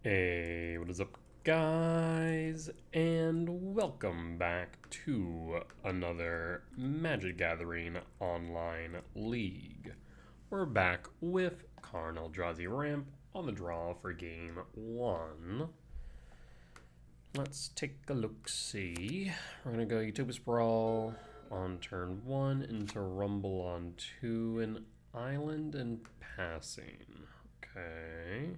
Hey, what is up, guys? And welcome back to another Magic Gathering Online League. We're back with Karn Eldrazi Ramp on the draw for Game 1. Let's take a look-see. We're going to go Utopia Sprawl on turn 1, into Rumble on 2, and Island and Passing. Okay.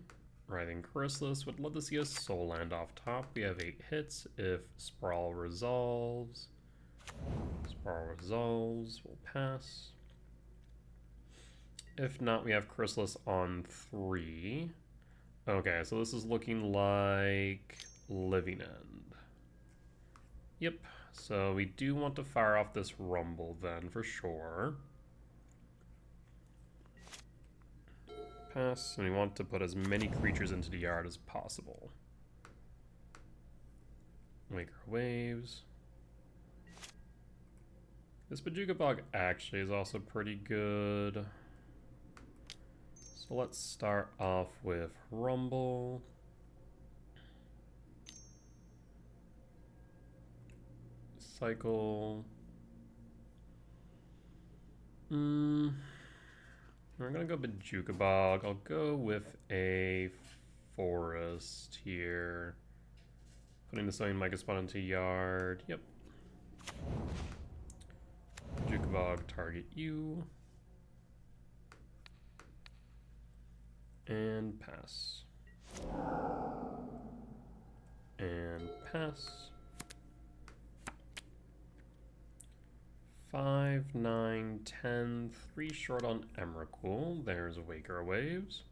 Writhing Chrysalis would love to see a Soul Land off top. We have 8 hits. If Sprawl resolves, we'll pass. If not, we have Chrysalis on 3. Okay, so this is looking like Living End. Yep, so we do want to fire off this Rumble then, for sure. Pass, and we want to put as many creatures into the yard as possible. Wake our waves. This Bajuka Bog actually is also pretty good. So let's start off with Rumble. Cycle. We're gonna go Bajuka Bog. I'll go with a Forest here. Putting the Sowing Micah Spot into yard. Yep. Bajuka Bog, target you. And pass. And pass. 5, 9, 10, 3 short on Emrakul. There's Waker Waves.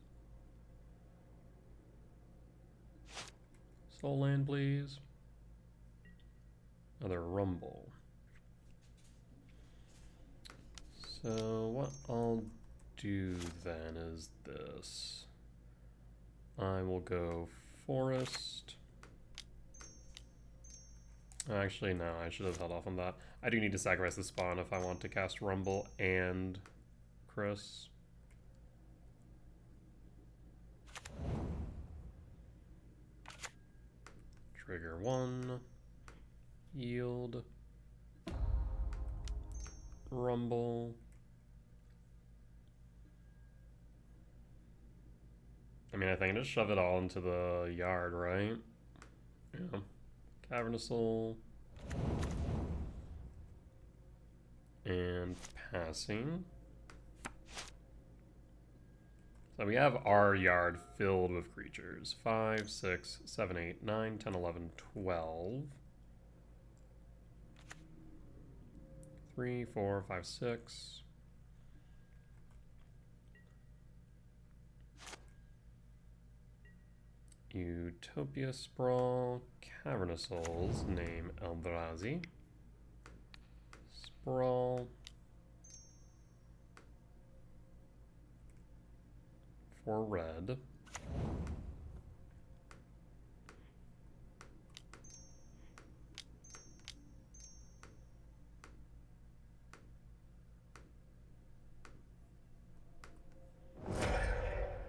Soul Land, please. Another Rumble. So what I'll do then is this. I will go Forest. Actually, no, I should have held off on that. I do need to sacrifice the spawn if I want to cast Rumble and Chris. Trigger 1. Yield. Rumble. I mean, I think I just shove it all into the yard, right? Yeah. Cavernous Soul. And passing. So we have our yard filled with creatures. 5, 6, 7, 8, 9, 10, 11, 12. 3, 4, 5, 6. Utopia Sprawl. Cavernous Souls. Name Eldrazi. Sprawl. 4 red.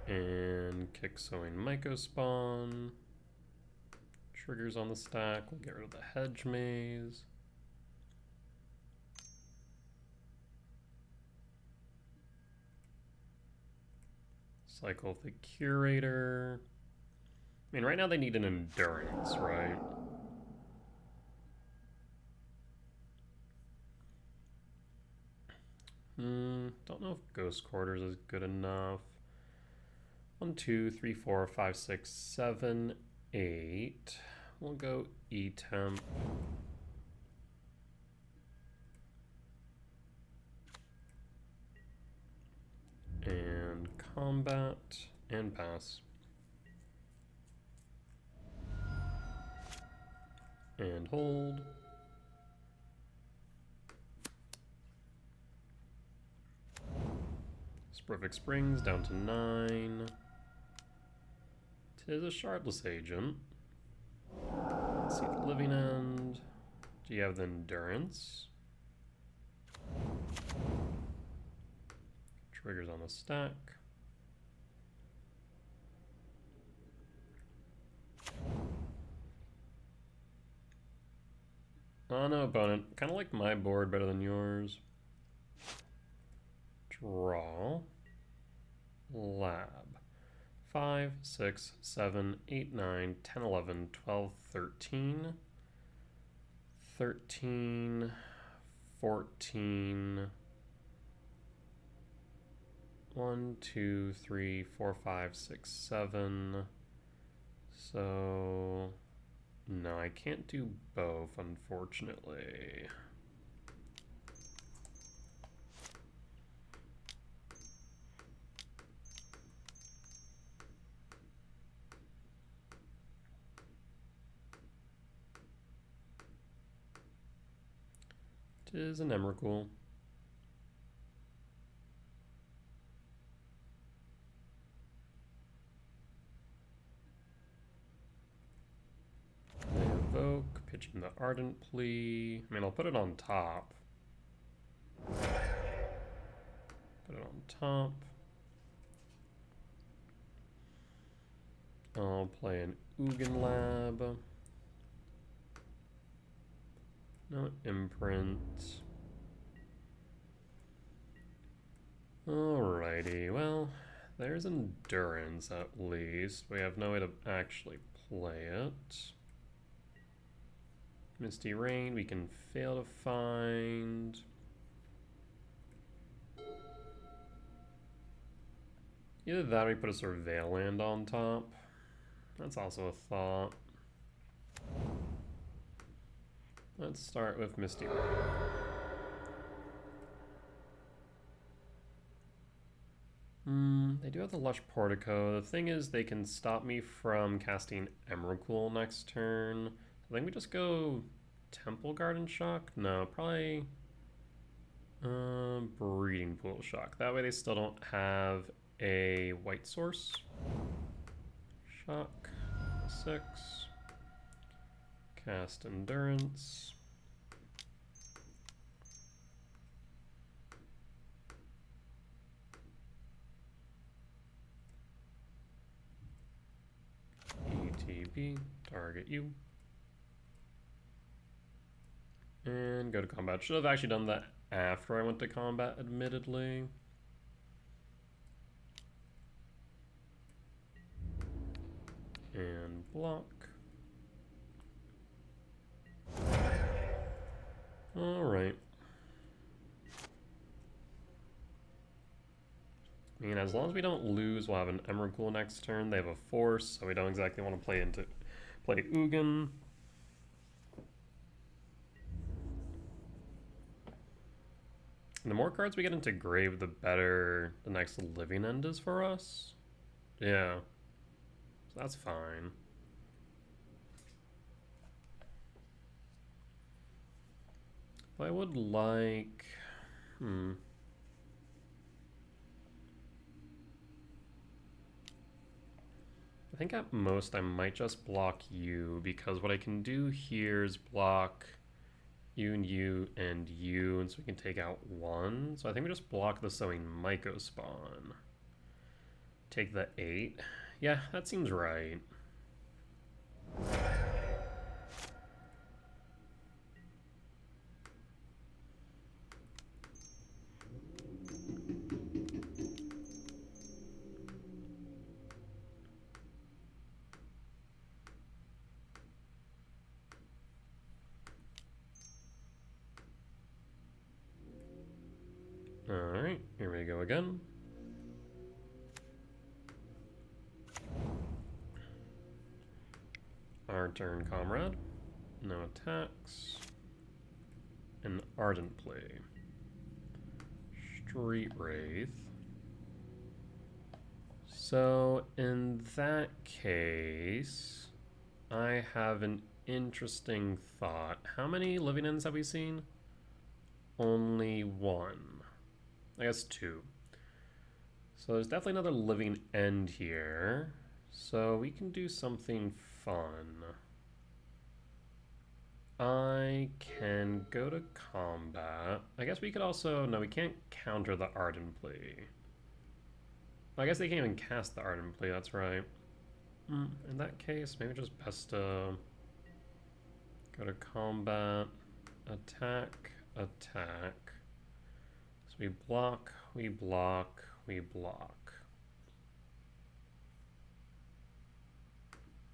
And kick Sowing Myco Spawn. Triggers on the stack. We'll get rid of the Hedge Maze. Cycle the Curator. I mean, right now they need an Endurance, right? Don't know if Ghost Quarters is good enough. 1, 2, 3, 4, 5, 6, 7, 8. We'll go E-Temp. And combat and pass. And hold. Spurific Springs down to 9. Tis a Shardless Agent. Let's see the Living End. Do you have the Endurance? Triggers on the stack. Oh no, opponent. Kind of like my board better than yours. Draw. Lab. 5, 6, 7, 8, 9, 10, 11, 12, 13. 13, 14. 1, 2, 3, 4, 5, 6, 7. So, no, I can't do both, unfortunately. It is an Emrakul. They evoke, pitch in the Ardent Plea. I mean, I'll put it on top. Put it on top. I'll play an Ugin Lab. No imprint. Alrighty, well, there's endurance at least. We have no way to actually play it. Misty Rain, we can fail to find. Either that or we put a Surveil land on top. That's also a thought. Let's start with Misty Rain. They do have the Lush Portico. The thing is, they can stop me from casting Emrakul next turn. I think we just go Temple Garden Shock? No, probably Breeding Pool Shock. That way they still don't have a white source. Shock 6. Cast Endurance. ETB, target you. And go to combat. Should have actually done that after I went to combat, admittedly. And block. Alright. I mean, as long as we don't lose, we'll have an Emrakul next turn. They have a force, so we don't exactly want to play Ugin. And the more cards we get into Grave, the better the next living end is for us. Yeah. So that's fine. But I would like... I think at most I might just block you, because what I can do here is block you and you and you, and so we can take out one. So I think we just block the Sowing Myco spawn. Take the 8. Yeah, that seems right. Alright, here we go again. Our turn, comrade. No attacks. An Ardent Plea. Street Wraith. So, in that case, I have an interesting thought. How many living ends have we seen? Only one. I guess 2. So there's definitely another living end here. So we can do something fun. I can go to combat. I guess we could also... No, we can't counter the Ardent Plea. I guess they can't even cast the Ardent Plea, that's right. In that case, maybe just best to go to combat. attack, attack. So we block, we block, we block.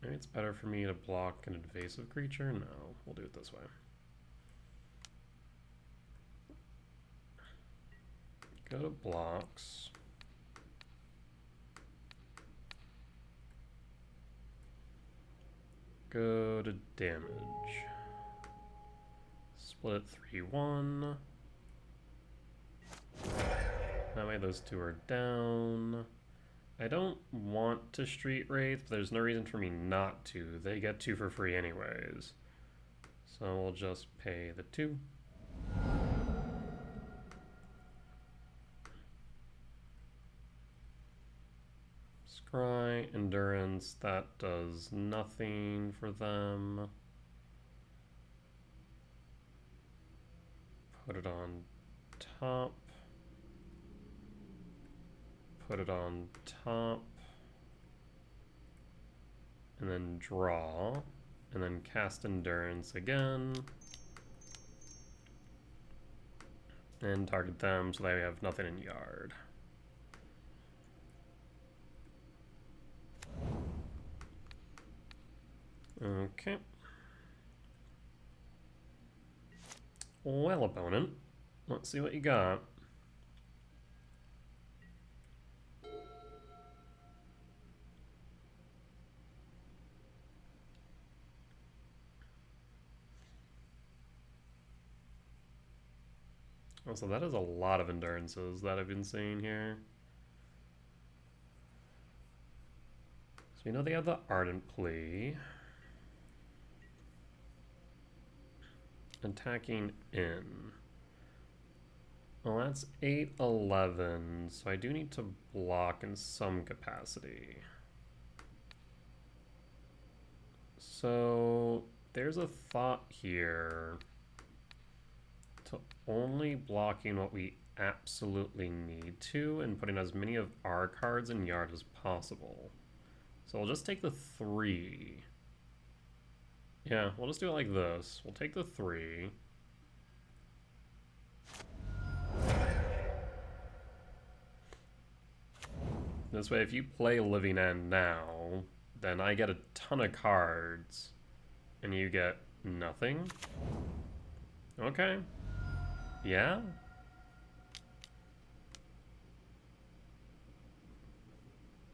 Maybe it's better for me to block an invasive creature? No, we'll do it this way. Go to blocks. Go to damage. Split it 3-1. That way those two are down. I don't want to Street Wraith, but there's no reason for me not to. They get 2 for free anyways. So we'll just pay the 2. Scry, Endurance, that does nothing for them. Put it on top. Put it on top. And then draw. And then cast Endurance again. And target them so they have nothing in yard. Okay. Well, opponent, let's see what you got. Oh, so that is a lot of endurances that I've been seeing here. So we know they have the Ardent Plea. Attacking in. Well, that's 8-11, so I do need to block in some capacity. So there's a thought here to only blocking what we absolutely need to and putting as many of our cards in yard as possible. So we'll just take the 3. Yeah, we'll just do it like this. We'll take the 3. This way, if you play Living End now, then I get a ton of cards, and you get nothing. Okay. Yeah?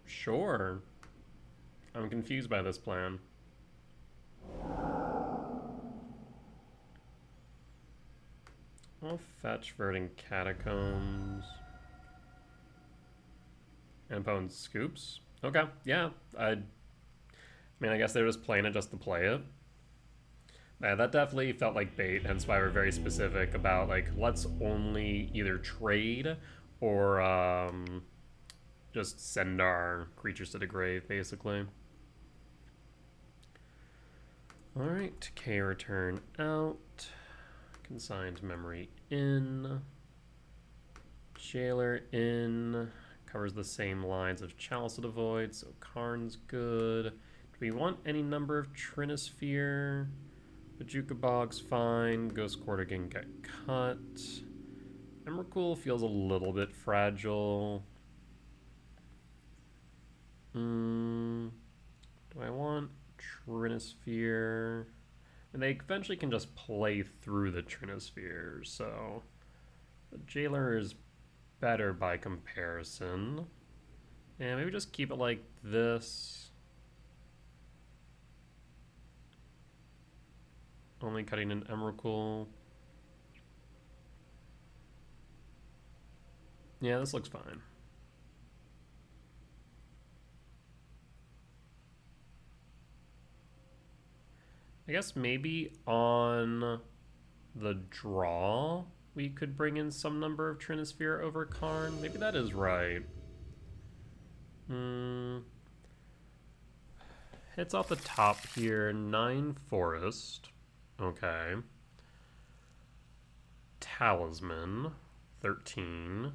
Sure. I'm confused by this plan. I'll fetch Verdant Catacombs. And opponent scoops. Okay, yeah. I mean, I guess they're just playing it just to play it. Yeah, that definitely felt like bait, hence why we're very specific about, like, let's only either trade or just send our creatures to the grave, basically. Alright, K return out. Consigned memory in. Jailer in. Covers the same lines of Chalice of the Void, so Karn's good. Do we want any number of Trinisphere? Bajuka Bog's fine. Ghost Quarter can get cut. Emrakul feels a little bit fragile. Do I want Trinisphere? And they eventually can just play through the Trinisphere, so the Jailer is better by comparison. And maybe just keep it like this. Only cutting an Emrakul. Yeah, this looks fine. I guess maybe on the draw, we could bring in some number of Trinisphere over Karn. Maybe that is right. Hits off the top here. 9 Forest. Okay. Talisman. 13.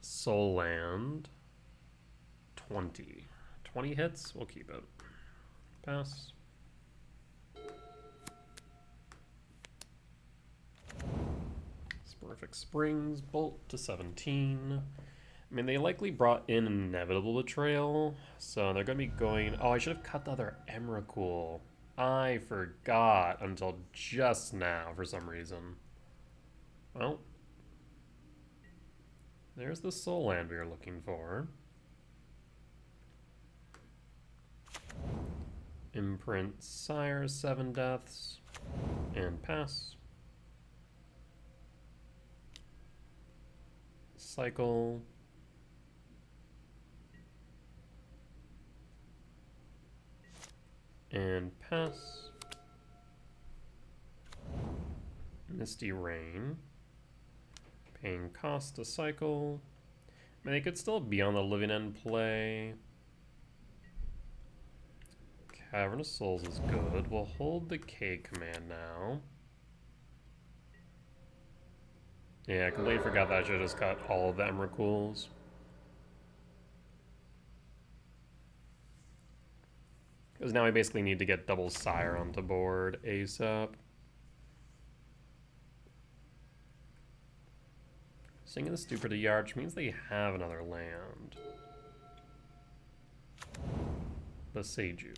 Soul Land. 20. 20 hits? We'll keep it. Pass. Soporific Springs, Bolt to 17. I mean, they likely brought in Inevitable Betrayal, so they're going to be going... Oh, I should have cut the other Emrakul. I forgot until just now for some reason. Well, there's the soul land we were looking for. Imprint Sire, 7 deaths, and pass. Cycle. And pass. Misty Rain. Paying cost to cycle. I mean, they could still be on the living end play. Cavern of Souls is good. We'll hold the K command now. Yeah, I completely forgot that I should have just cut all of the Emrakuls. Because now we basically need to get double Sire onto board ASAP. Singing the Stupid Yard, which means they have another land. The Seiju.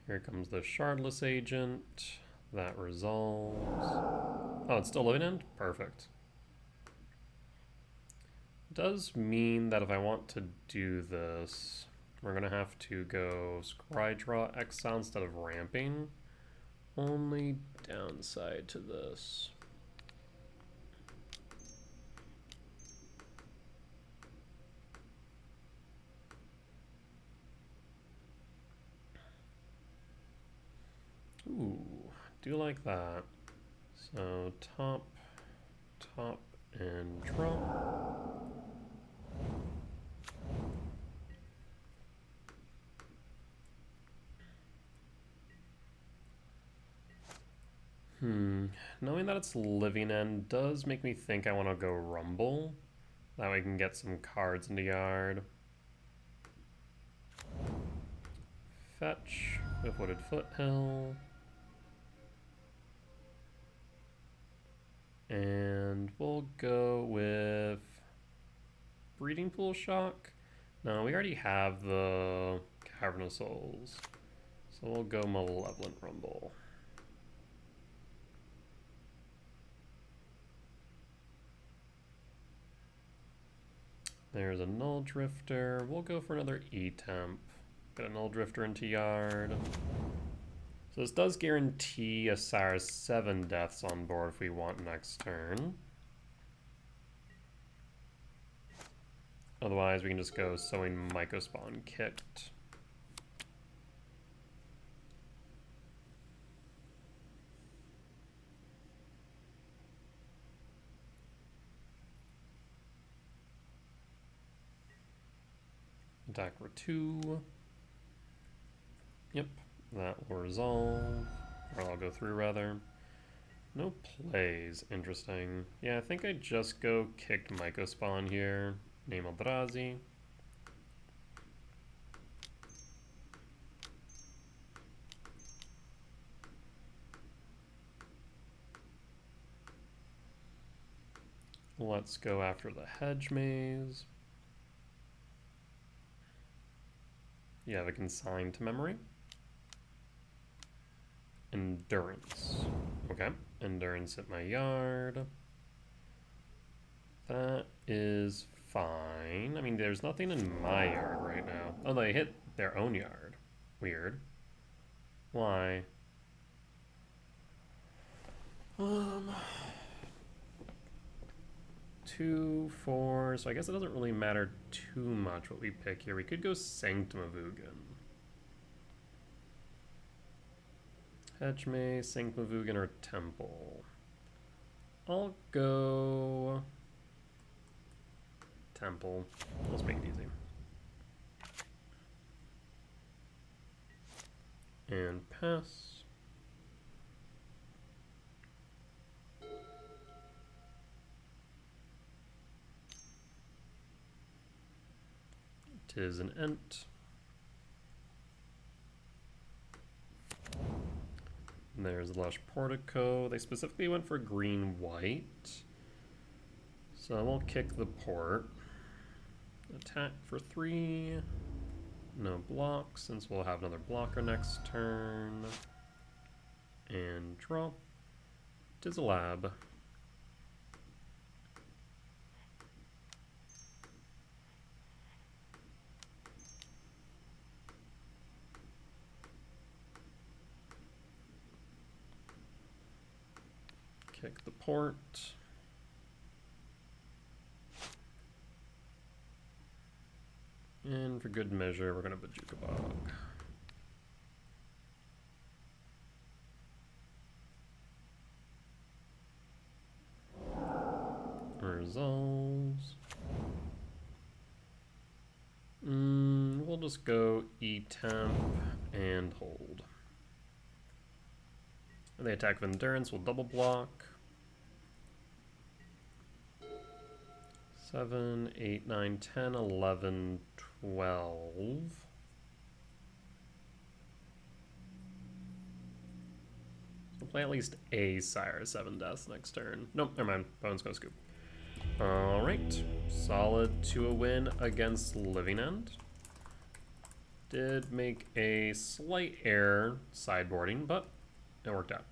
Here comes the Shardless Agent. That resolves. Oh, it's still living end? Perfect. Does mean that if I want to do this, we're going to have to go Scry Draw Exile instead of ramping. Only downside to this. Ooh, do like that. So top, and drop. Knowing that it's living end does make me think I want to go Rumble. That way I can get some cards into yard. Fetch with Wooded Foothill. And we'll go with Breeding Pool Shock. No, we already have the Cavern of Souls. So we'll go Malevolent Rumble. There's a Null Drifter. We'll go for another E-Temp. Get a Null Drifter into yard. So this does guarantee a Sire 7 deaths on board if we want next turn. Otherwise, we can just go Sowing Mycospawn Kicked. Attack for 2. Yep, that will resolve. Or I'll go through, rather. No plays. Interesting. Yeah, I think I just go kicked Mycospawn here. Name Eldrazi. Let's go after the Hedge Maze. You have a Consign to Memory. Endurance. Okay, Endurance at my yard. That is fine. I mean, there's nothing in my yard right now. Oh, they hit their own yard. Weird. Why? 2, 4. So I guess it doesn't really matter too much what we pick here. We could go Sanctum of Ugin. Hedge Maze, Sanctum of Ugin, or Temple. I'll go Temple. Let's make it easy. And pass. Tis an Ent. There's Lush Portico. They specifically went for green-white. So we'll kick the port. Attack for 3. No block, since we'll have another blocker next turn. And draw. Dizzlab. Kick the port. And for good measure, we're going to Bajuka Bog. Resolves. We'll just go E-Temp and hold. And they attack with Endurance, we'll double block. 7, 8, 9, 10, 11, 12. We'll play at least a Sire 7 Deaths next turn. Nope, never mind. Bones go scoop. Alright. Solid to a win against Living End. Did make a slight error sideboarding, but it worked out.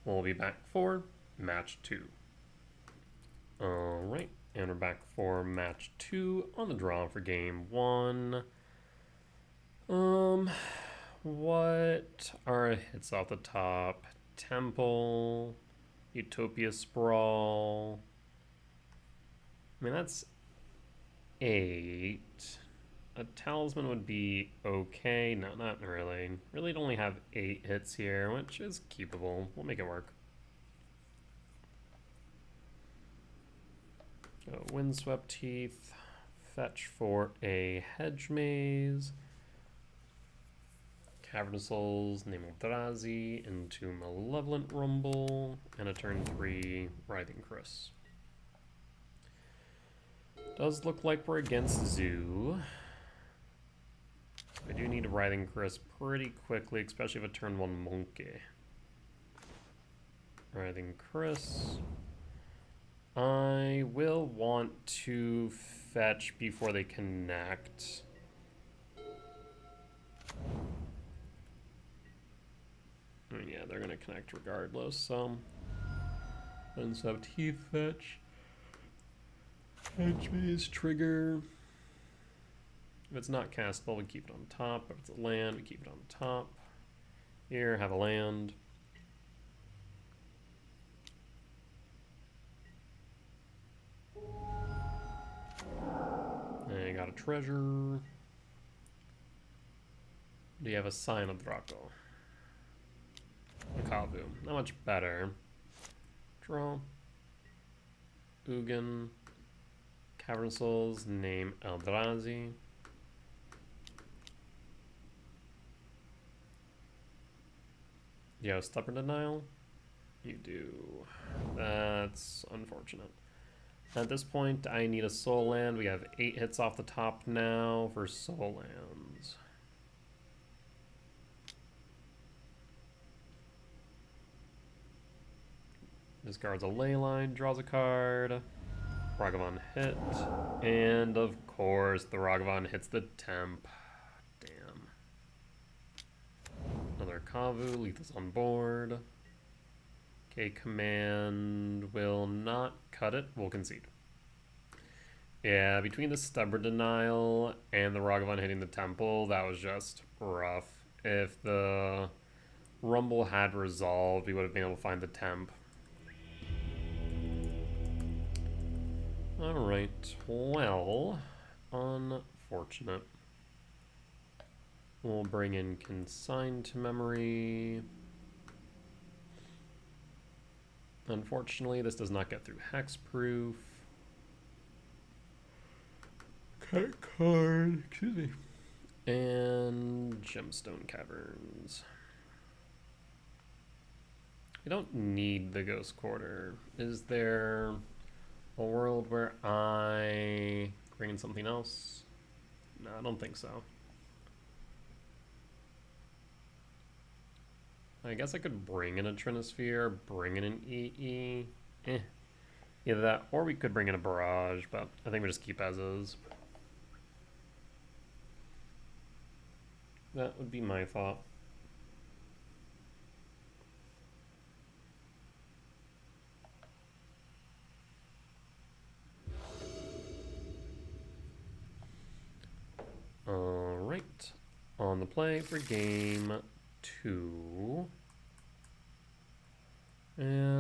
We'll be back for match 2. Alright. And we're back for match 2 on the draw for game 1. What are hits off the top? Temple, Utopia Sprawl. I mean, that's 8. A Talisman would be okay. No, not really. Really only have 8 hits here, which is keepable. We'll make it work. So, Windswept Teeth, fetch for a Hedge Maze, Cavern of Souls, name Eldrazi into Malevolent Rumble, and a turn 3 Writhing Chris. Does look like we're against Zoo. I do need a Writhing Chris pretty quickly, especially if a turn 1 Monkey. Writhing Chris. I will want to fetch before they connect. I mean, yeah, they're going to connect regardless, so... Windswept Teeth fetch. Hedge Maze trigger. If it's not castable, we keep it on top. If it's a land, we keep it on top. Here, have a land. And you got a treasure. Do you have a Sign of Draco? Kavu. Not much better. Draw. Ugin. Cavern Souls. Name Eldrazi. Do you have Stubborn Denial? You do. That's unfortunate. At this point, I need a soul land. We have 8 hits off the top now for soul lands. Discards a Leyline, draws a card. Ragavan hit. And of course, the Ragavan hits the temp. Damn. Another Kavu, Lethal's on board. Okay, command will not cut it, we'll concede. Yeah, between the Stubborn Denial and the Ragavan hitting the temple, that was just rough. If the Rumble had resolved, we would have been able to find the temp. Alright, well, unfortunate. We'll bring in Consigned to Memory. Unfortunately, this does not get through Hexproof. Cut card, excuse me. And Gemstone Caverns. We don't need the Ghost Quarter. Is there a world where I bring in something else? No, I don't think so. I guess I could bring in a Trinosphere, bring in an EE. Either that, or we could bring in a Barrage, but I think we just keep as is. That would be my thought. Alright, on the play for game 2.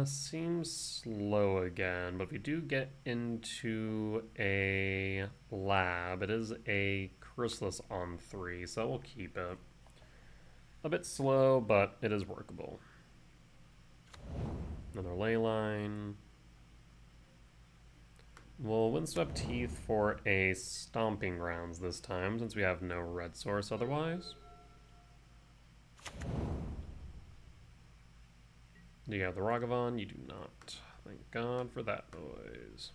Seems slow again, but if we do get into a lab, it is a Chrysalis on 3, so we'll keep it. A bit slow, but it is workable. Another ley line. We'll Windswept Teeth for a Stomping Grounds this time, since we have no red source otherwise. Do you have the Ragavan? You do not. Thank God for that noise.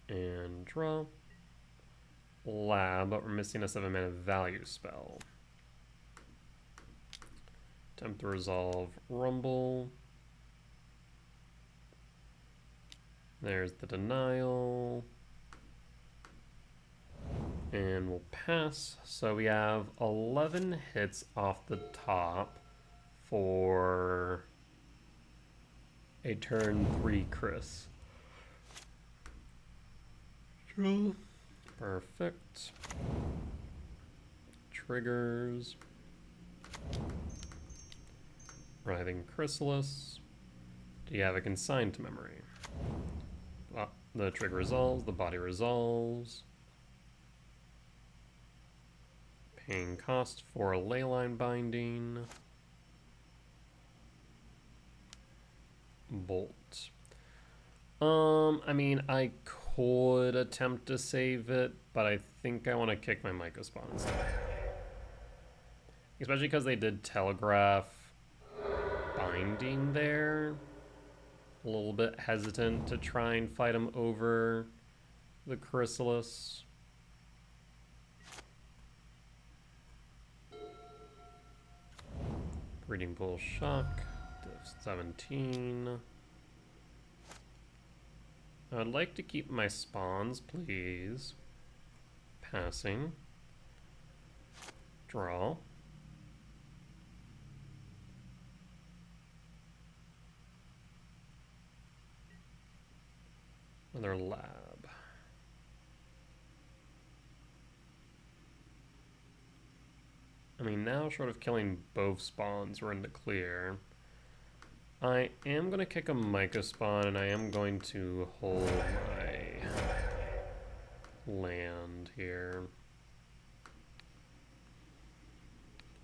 And draw. Lab, but we're missing a 7-mana value spell. Attempt to resolve Rumble. There's the denial. And we'll pass. So we have 11 hits off the top for a turn 3 Chris. Draw. Perfect. Triggers. Writhing Chrysalis. Do you have a consigned to memory? The trigger resolves, the body resolves. Paying cost for a leyline binding. Bolt. I mean, I could attempt to save it, but I think I want to kick my Mycospawn instead. Especially because they did telegraph binding there. A little bit hesitant to try and fight him over the Chrysalis. Breeding Bull Shock, diff 17. I'd like to keep my spawns, please. Passing. Draw. Another lab. I mean, now short of killing both spawns, we're in the clear. I am going to kick a Mycospawn, and I am going to hold my land here.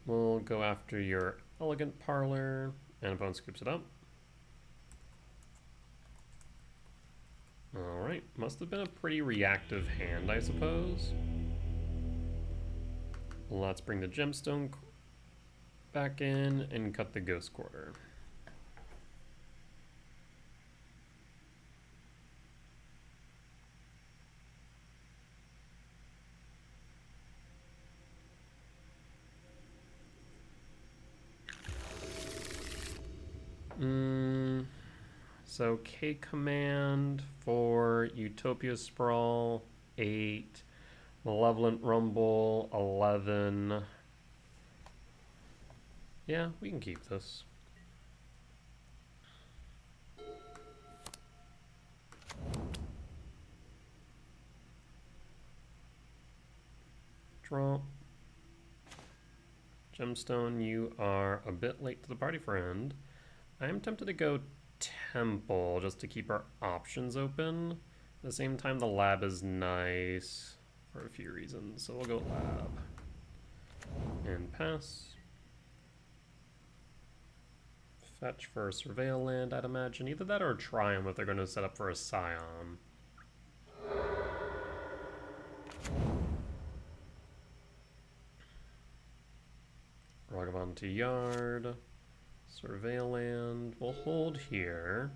We'll go after your Elegant Parlor, and opponent scoops it up. Alright, must have been a pretty reactive hand, I suppose. Let's bring the Gemstone back in and cut the Ghost Quarter. So K command for Utopia Sprawl, 8. Malevolent Rumble, 11. Yeah, we can keep this. Draw. Gemstone, you are a bit late to the party, friend. I am tempted to go Temple just to keep our options open. At the same time, the lab is nice for a few reasons, so we'll go lab. And pass. Fetch for a Surveil land, I'd imagine. Either that or try them if they're going to set up for a Scion. Ragavan to yard. Surveil land. We'll hold here.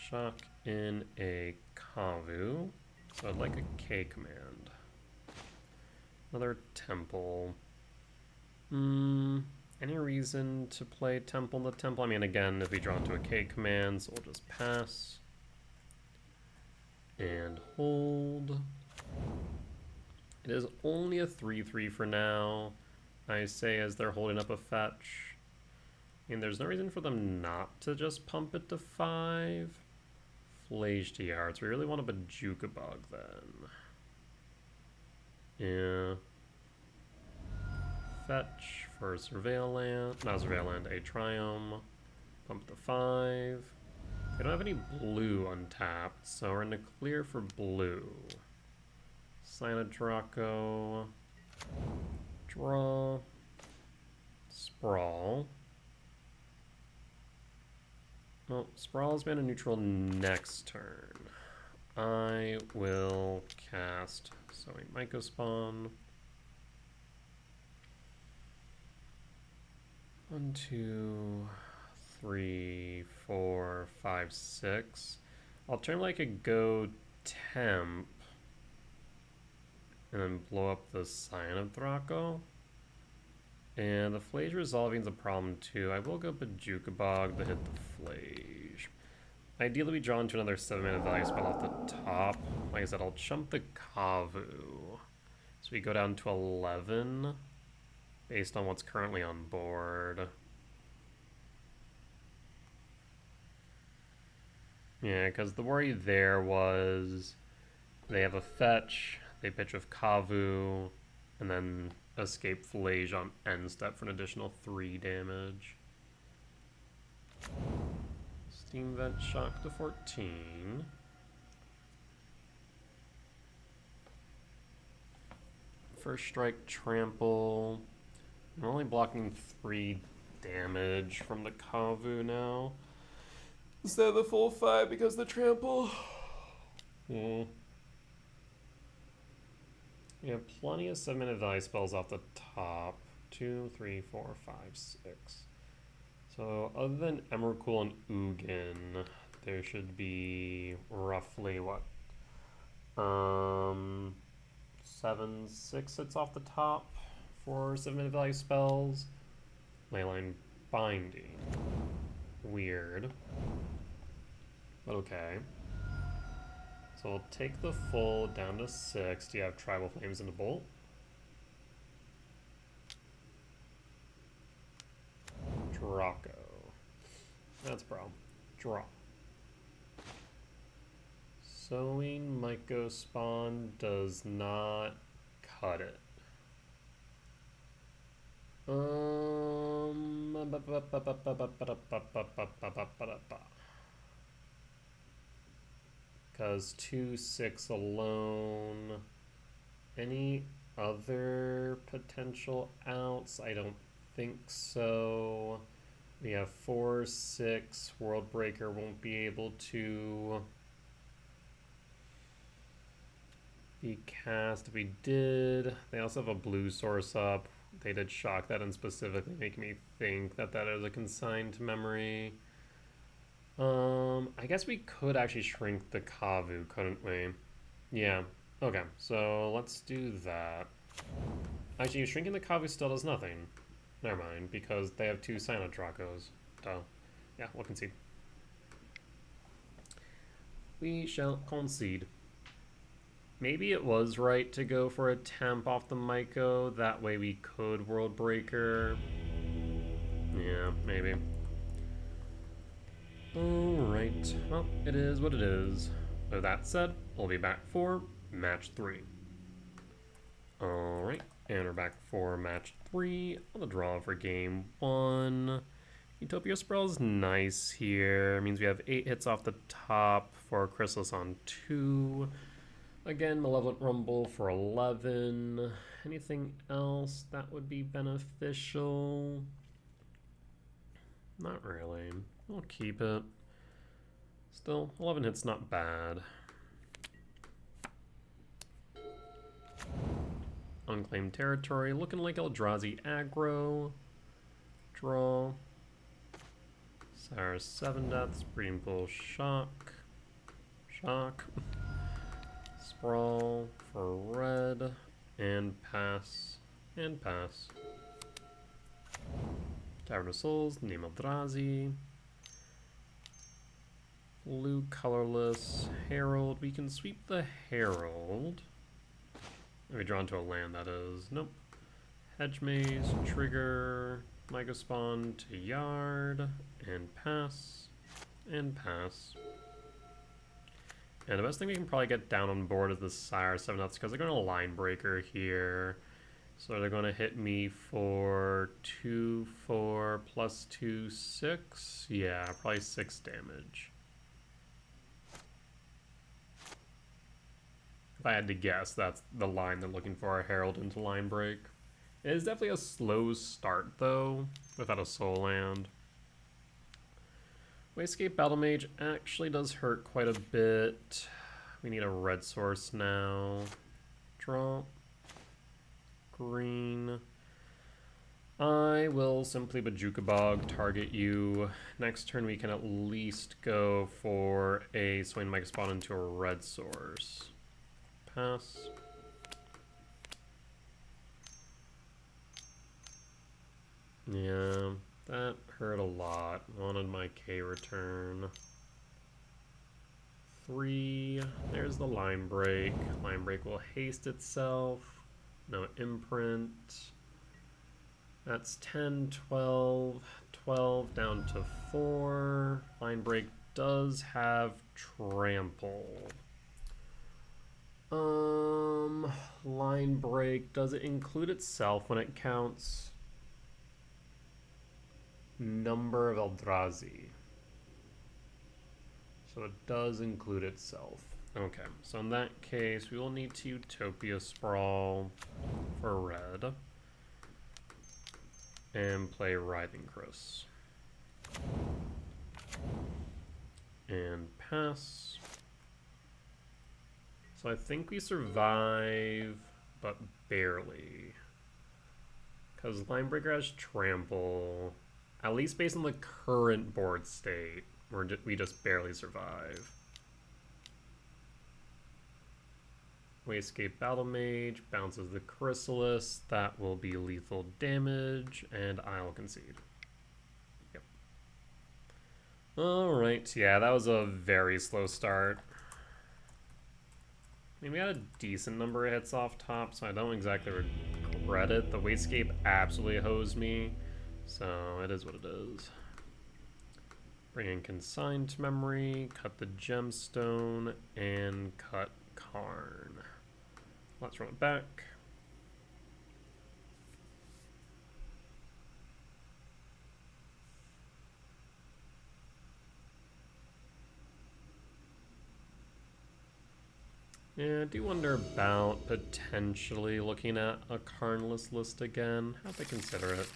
Shock in a Kavu. So I'd like a K command. Another Temple. Any reason to play Temple in the Temple? I mean, again, if we draw into a K command, so we'll just pass. And hold. It is only a 3/3 for now, I say, as they're holding up a fetch. I mean, there's no reason for them not to just pump it to 5. Flage to yards. We really want a Bajuka Bug then. Yeah. Fetch for Surveil Land. Not Surveil Land, a Triumph. Pump to 5. They don't have any blue untapped, so we're in the clear for blue. Sign a Draco. Draw. Sprawl. Well, Sprawl's been a neutral next turn. I will cast Sowing Mycospawn. 1, 2, 3, 4, 5, 6. Alternatively, I could go Temp and then blow up the Scion of Draco. And the Flage resolving is a problem too. I will go Bajuka Bog to hit the Flage. Ideally, we draw into another 7-mana value spell off the top. Like I said, I'll chump the Kavu. So we go down to 11 based on what's currently on board. Yeah, because the worry there was they have a fetch, they pitch with Kavu, and then escape Flage on end step for an additional 3 damage. Steam Vent Shock to 14. First Strike Trample. I'm only blocking 3 damage from the Kavu now, instead of the full 5 because the Trample. Yeah. We have plenty of 7-mana value spells off the top. 2, 3, 4, 5, 6. So other than Emrakul and Ugin, there should be roughly what? 7, 6 hits off the top for 7-mana value spells. Leyline Binding. Weird. But okay. So we'll take the full down to 6. Do you have Tribal Flames in the Bolt? Draco. That's a problem. Draw. Sowing Mycospawn does not cut it. Because 2/6 alone. Any other potential outs? I don't think so. We have 4/6. Worldbreaker won't be able to be cast if we did. They also have a blue source up. They did shock that and specifically make me think that that is a consigned memory. I guess we could actually shrink the Kavu, couldn't we? Yeah. Okay, so let's do that. Actually, shrinking the Kavu still does nothing. Never mind, because they have 2 Silent Dracos. Duh. Yeah, we'll concede. We shall concede. Maybe it was right to go for a temp off the Myco. That way we could Worldbreaker. Yeah, maybe. Alright, well, it is what it is. With that said, we'll be back for match 3. Alright, and we're back for match 3 on the draw for game 1. Utopia Sprawl is nice here. It means we have 8 hits off the top for Chrysalis on 2. Again, Malevolent Rumble for 11. Anything else that would be beneficial? Not really. We'll keep it. Still, 11 hits not bad. Unclaimed Territory, looking like Eldrazi Aggro. Draw. Sire 7 deaths, Breeding Pool, Shock. Shock. Sprawl for red, and pass, and pass. Tavern of Souls, name Eldrazi. Blue colorless, Herald. We can sweep the Herald. We draw into a land, that is. Nope. Hedge Maze, trigger, Micro Spawn to yard, and pass, and pass. And the best thing we can probably get down on board is the Sire 7 deaths because they're going to Line Breaker here. So they're going to hit me for 2, 4, plus 2, 6. Yeah, probably 6 damage. If I had to guess, that's the line they're looking for, a Herald into Line Break. It is definitely a slow start, though, without a soul land. Wayscape Battle Mage actually does hurt quite a bit. We need a red source now. Draw. Green. I will simply Bajuka Bog, target you. Next turn we can at least go for a Swain Micro Spawn into a red source. Pass. Yeah, that hurt a lot. Wanted my K return. 3. There's the Line Break. Line Break will haste itself. No imprint. That's 10, 12, 12 down to 4. Line Break does have trample. Line Break, does it include itself when it counts number of Eldrazi? So it does include itself. Okay, so in that case, we will need to Utopia Sprawl for red and play Writhing Chris. And pass. So I think we survive, but barely. Because Linebreaker has trample, at least based on the current board state, we just barely survive. Wayscape Battle Mage bounces the Chrysalis. That will be lethal damage, and I'll concede. Yep. Alright, yeah, that was a very slow start. I mean, we had a decent number of hits off top, so I don't exactly regret it. The Wayscape absolutely hosed me, so it is what it is. Bring in Consigned Memory, cut the Gemstone, and cut Karn. Let's run it back. Yeah, I do wonder about potentially looking at a Karnless list again. Have to consider it.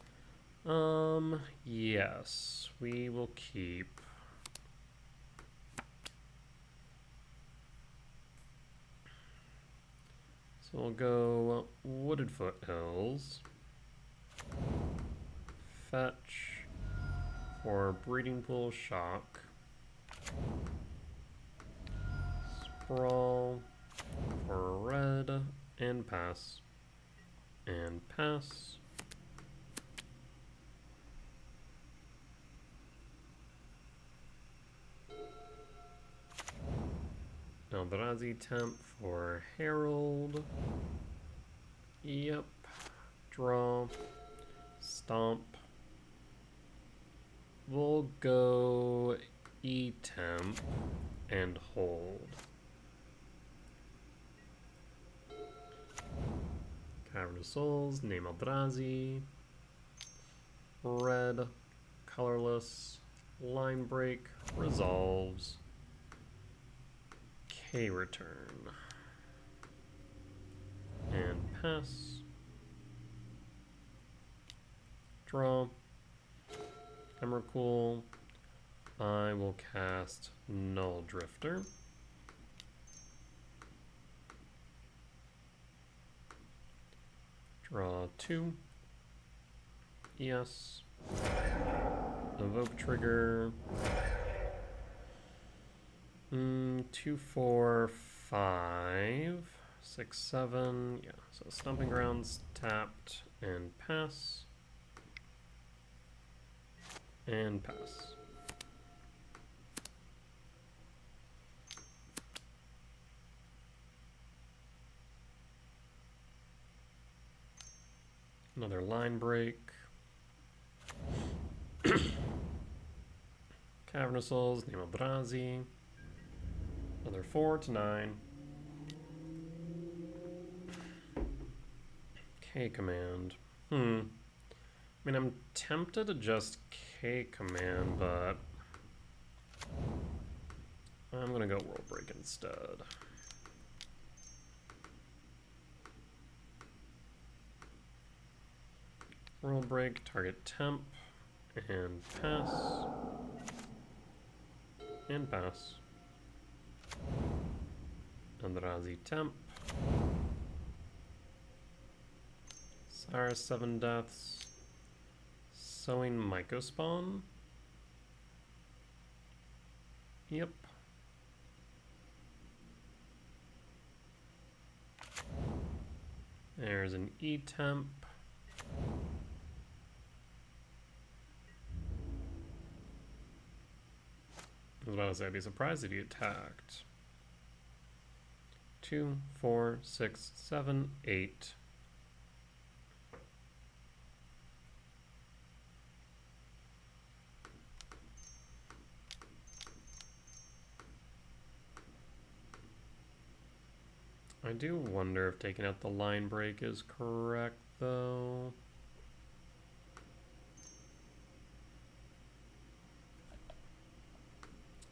Yes, we will keep. So we'll go Wooded Foothills. Fetch for Breeding Pool Shock. Sprawl for red and pass. And pass. Eldrazi Temp for Herald. Yep. Draw. Stomp. We'll go E-Temp and hold. Cavern of Souls, name Eldrazi. Red. Colorless. Line Break. Resolves. K return. And pass. Draw. Emrakul. I will cast Null Drifter. Draw 2. Yes. Evoke trigger. 2, 4, 5, 6, 7. Yeah, so Stomping Grounds tapped and pass. And pass. Another line break. Cavernous Souls, name Eldrazi. Another 4 to 9. K command. I mean, I'm tempted to just K command, but I'm gonna go World Break instead. World Break, target temp, and pass. And pass. Eldrazi temp. Cyrus 7 deaths. Sowing Mycospawn. Yep. There's an E-temp. I was about to say, I'd be surprised if he attacked. 2, 4, 6, 7, 8. I do wonder if taking out the line break is correct, though.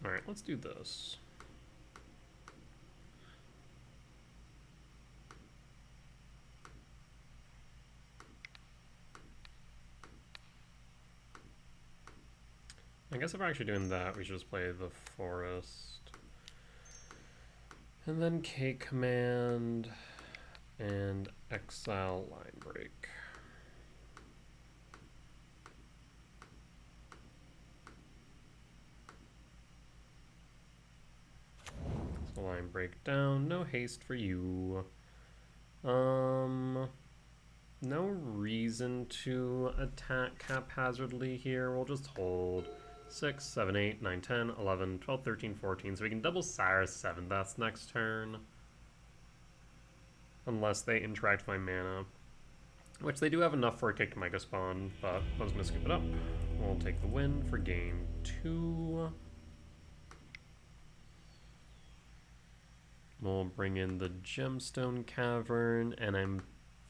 Alright, let's do this. I guess if we're actually doing that, we should just play the forest. And then K command and exile line break. So line break down, no haste for you. No reason to attack haphazardly here. We'll just hold 6, 7, 8, 9, 10, 11, 12, 13, 14. So we can double Cyrus 7. That's next turn. Unless they interact with my mana. Which they do have enough for a kick to Mycospawn, but I was going to scoop it up. We'll take the win for game 2. We'll bring in the Gemstone Cavern, and I'm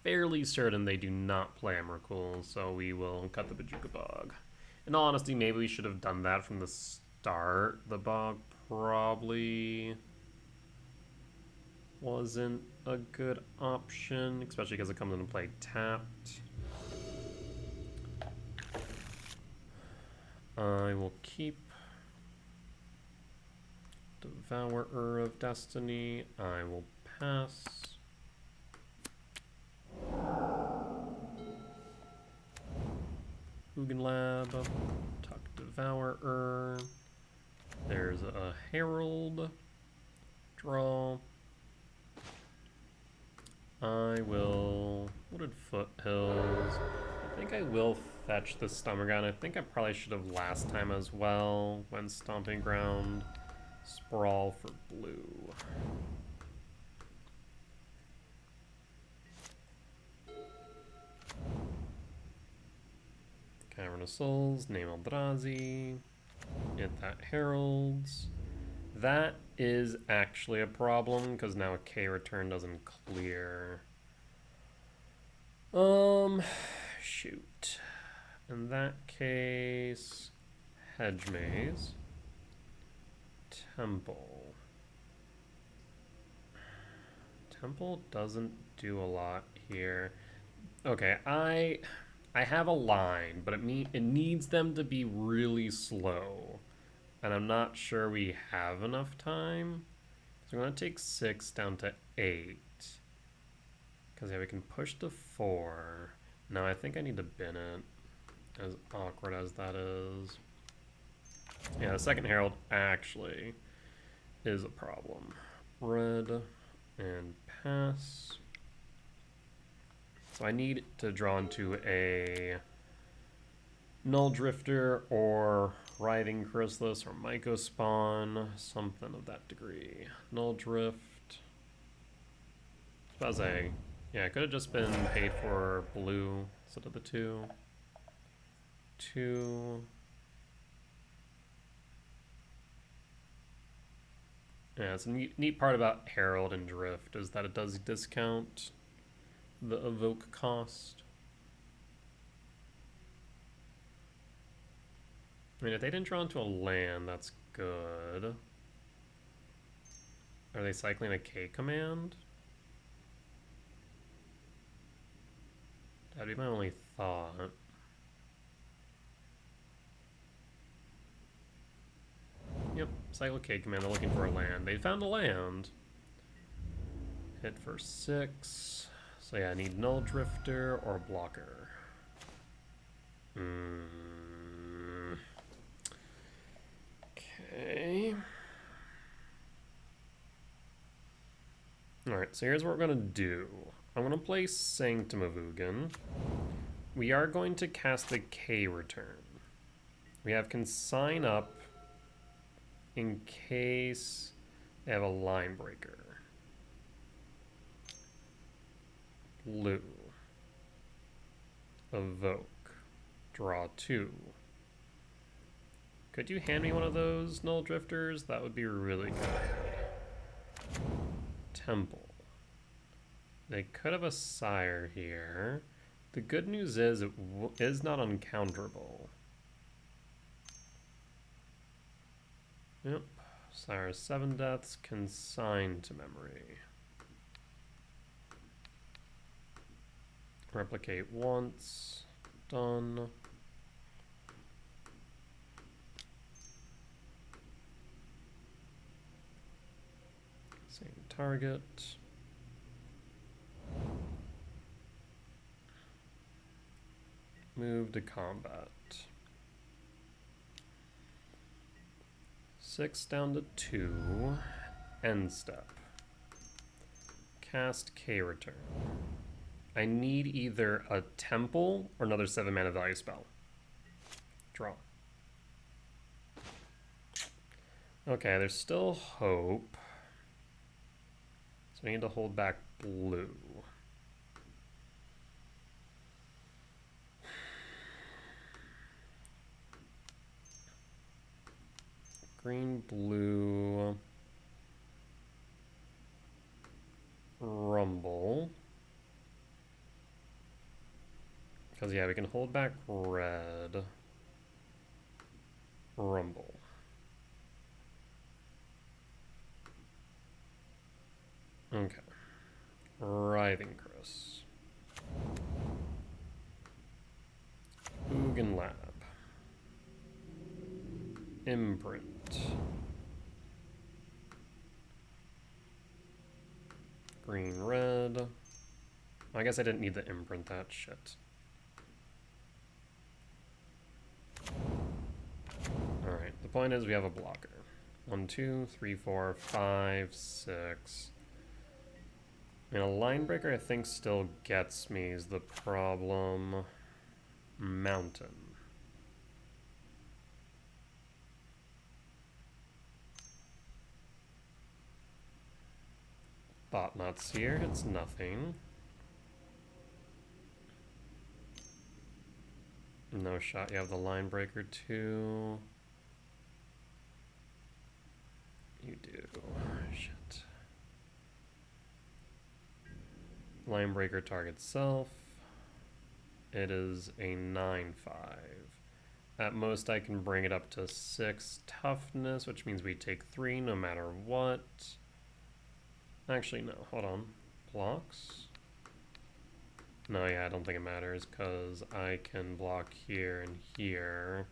fairly certain they do not play Emrakul, so we will cut the Bojuka Bog. In all honesty, maybe we should have done that from the start. The Bog probably wasn't a good option, especially because it comes into play tapped. I will keep Devourer of Destiny. I will pass. Hugin Lab. Tuck Devourer. There's a Herald. Draw. I will... Wooded Foothills. I think I will fetch the Stomping Ground. I think I probably should have last time as well when Stomping Ground. Sprawl for blue. Cavern of Souls, name Eldrazi. Get that Heralds. That is actually a problem because now a K return doesn't clear. Shoot. In that case, Hedge Maze. Temple. Temple doesn't do a lot here. Okay, I have a line, but it needs them to be really slow. And I'm not sure we have enough time. So I'm going to take 6 down to 8. Because yeah, we can push to 4. No, I think I need to bin it. as awkward as that is. Yeah, the second Herald actually is a problem. Red and pass. So I need to draw into a Null Drifter or Writhing Chrysalis or Mycospawn, something of that degree. Null Drift. Suppose yeah, it could have just been paid for blue instead of the 2. 2. Yeah, it's a neat part about Herald and Drift is that it does discount the evoke cost. I mean, if they didn't draw into a land, that's good. Are they cycling a K command? That'd be my only thought. Yep, cycle K command, they're looking for a land. They found a land. Hit for 6. So yeah, I need Null Drifter or Blocker. Okay. Alright, so here's what we're going to do. I'm going to play Sanctum of Ugin. We are going to cast the K return. We have Consign up in case they have a line breaker. Blue. Evoke. Draw 2. Could you hand me one of those Null Drifters? That would be really good. Temple. They could have a Sire here. The good news is it is not uncounterable. Yep. Sire 7 deaths, consigned to memory. Replicate once. Done. Same target. Move to combat. 6 down to 2. End step. Cast K return. I need either a temple or another 7 mana value spell. Draw. Okay, there's still hope. So I need to hold back blue. Green, blue, rumble. Because, yeah, we can hold back red, rumble. Okay. Writhing Chris. Ugin Lab. Imprint. Green, red. I guess I didn't need the imprint, that shit. Alright, the point is we have a blocker. 1, 2, 3, 4, 5, 6. I mean, a line breaker I think still gets me is the problem. Mountain. Thought-Knot Seer, it's nothing. No shot, you have the line breaker too. You do. Shit. Line breaker target self. It is a 9/5. At most I can bring it up to 6 toughness, which means we take 3 no matter what. Actually, no, hold on. Blocks? No, yeah, I don't think it matters because I can block here and here.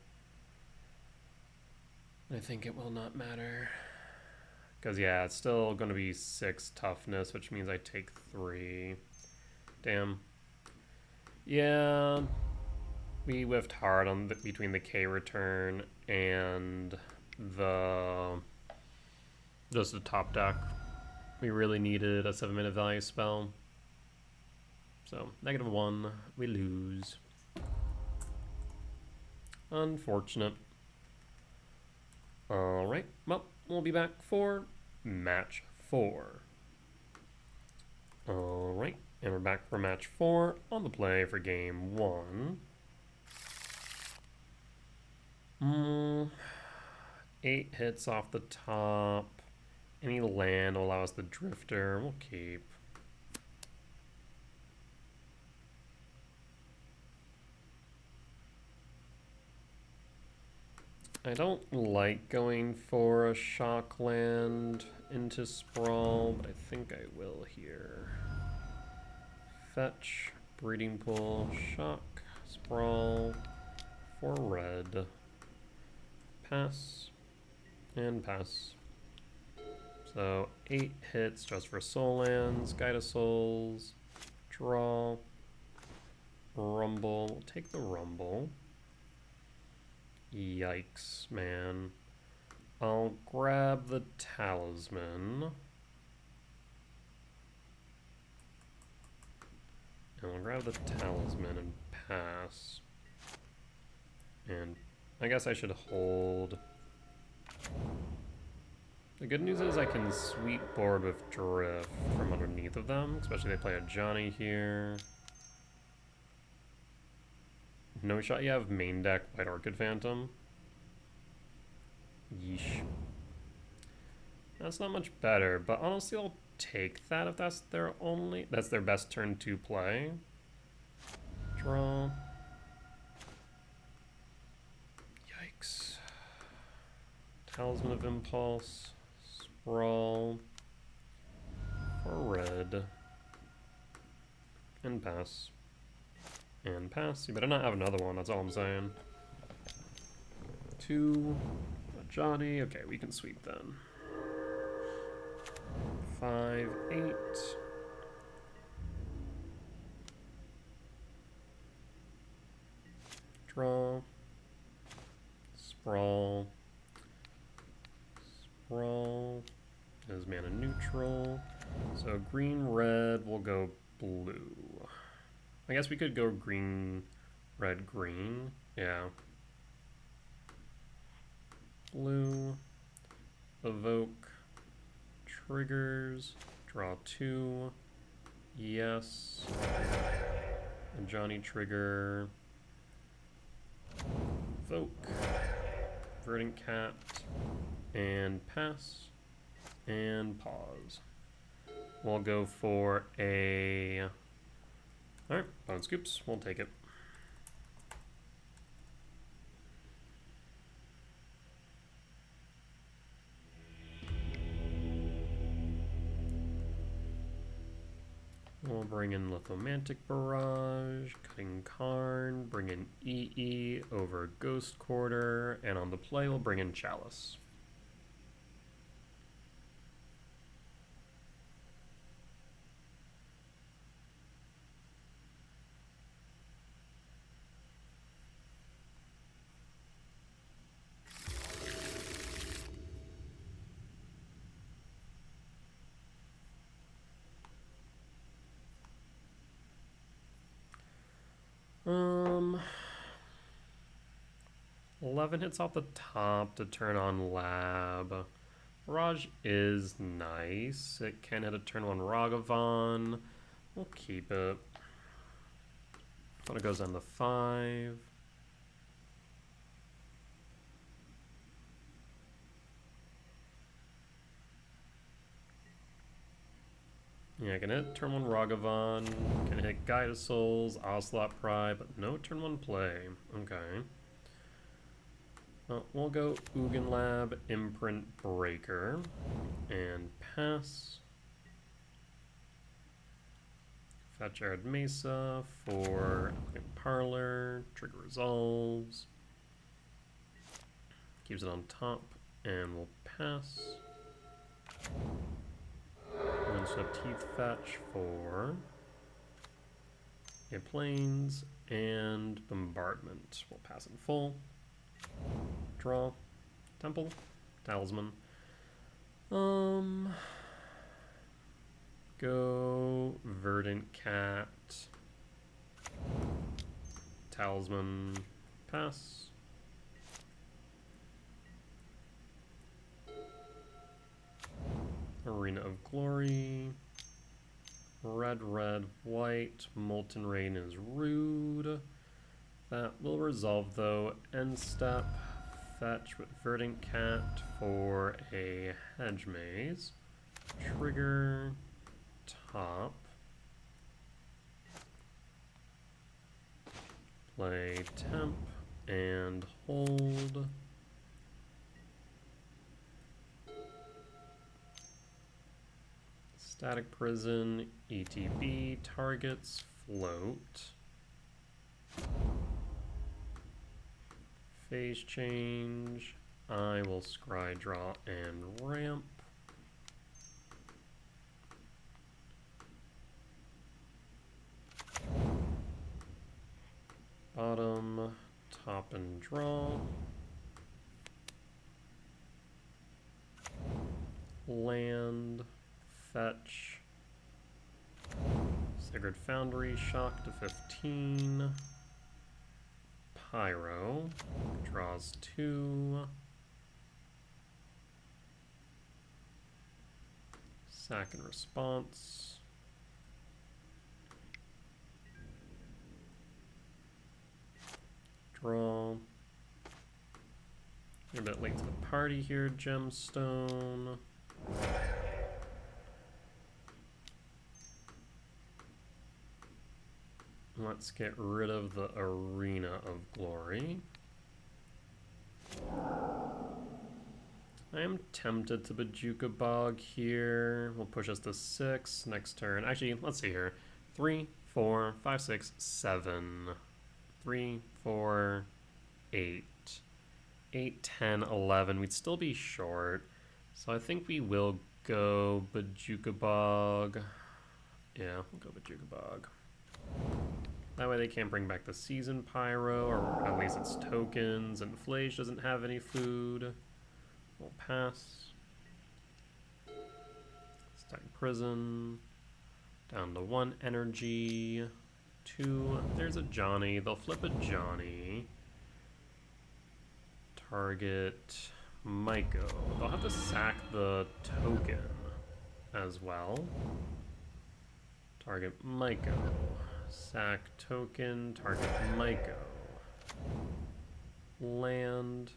I think it will not matter. Because, yeah, it's still going to be 6 toughness, which means I take 3. Damn. Yeah. We whiffed hard on between the K return and the just the top deck. We really needed a 7-minute value spell. So, -1, we lose. Unfortunate. Alright, well, we'll be back for match 4. Alright, and we're back for match 4 on the play for game 1. 8 hits off the top. Any land will allow us the Drifter. We'll keep. I don't like going for a shock land into Sprawl, but I think I will here. Fetch, Breeding Pool, Shock, Sprawl, for red. Pass, and pass. So 8 hits just for soul lands, Guide of Souls, draw, Rumble. We'll take the Rumble. Yikes, man. I'll grab the Talisman. And I'll grab the Talisman and pass. And I guess I should hold. The good news is I can sweep board with Drift from underneath of them, especially they play a Johnny here. No shot you have main deck White Orchid Phantom. Yeesh. That's not much better, but honestly I'll take that if that's their best turn to play. Draw. Yikes. Talisman of Impulse. Sprawl. For red. And pass. And pass. You better not have another one, that's all I'm saying. 2. Johnny. Okay, we can sweep then. 5, 8. Draw. Sprawl. Sprawl. Is mana neutral. So green, red, we'll go blue. I guess we could go green, red, green. Yeah. Blue. Evoke. Triggers. Draw 2. Yes. And Johnny trigger. Evoke. Verdant Cat. And pass. And pause. We'll go for a... Alright, Bone Scoops. We'll take it. We'll bring in Lithomantic Barrage, cutting Karn, bring in EE over Ghost Quarter, and on the play we'll bring in Chalice. Um, 11 hits off the top to turn on Lab. Barrage is nice. It can hit a turn 1 Ragavan. We'll keep it. Thought it goes down to 5. Yeah, I can hit turn 1 Ragavan, can hit Guide of Souls, Ocelot Pry, but no turn 1 play. Okay. We'll go Ugin Lab, Imprint Breaker, and pass. Fetch Arid Mesa for Parlor, trigger resolves. Keeps it on top, and we'll pass. And then just have Teeth Fetch for a plains, and bombardment. We'll pass in full. Draw. Temple. Talisman. Go Verdant Cat. Talisman. Pass. Arena of Glory. Red, red, white. Molten Rain is rude. That will resolve though. End step. Fetch with Verdant Cat for a Hedge Maze. Trigger. Top. Play temp and hold. Static Prison, ETB, targets, float. Phase change. I will scry, draw, and ramp. Bottom, top, and draw. Land, fetch. Sacred Foundry, shock to 15. Pyro, draws 2. Sack and response. Draw. You're a bit late to the party here, Gemstone. Let's get rid of the Arena of Glory. I am tempted to Bajuka Bog here. We'll push us to 6 next turn. Actually, let's see here. 3, 4, 5, 6, 7. 3, 4, 8. 8, 10, 11. We'd still be short. So I think we will go Bajuka Bog. Yeah, we'll go Bajuka Bog. That way they can't bring back the Season Pyro, or at least its tokens, and Flage doesn't have any food. We'll pass. Static Prison. Down to 1 energy. 2. There's a Johnny. They'll flip a Johnny. Target Maiko. They'll have to sack the token as well. Target Maiko. Sack token. Target Maiko. Land.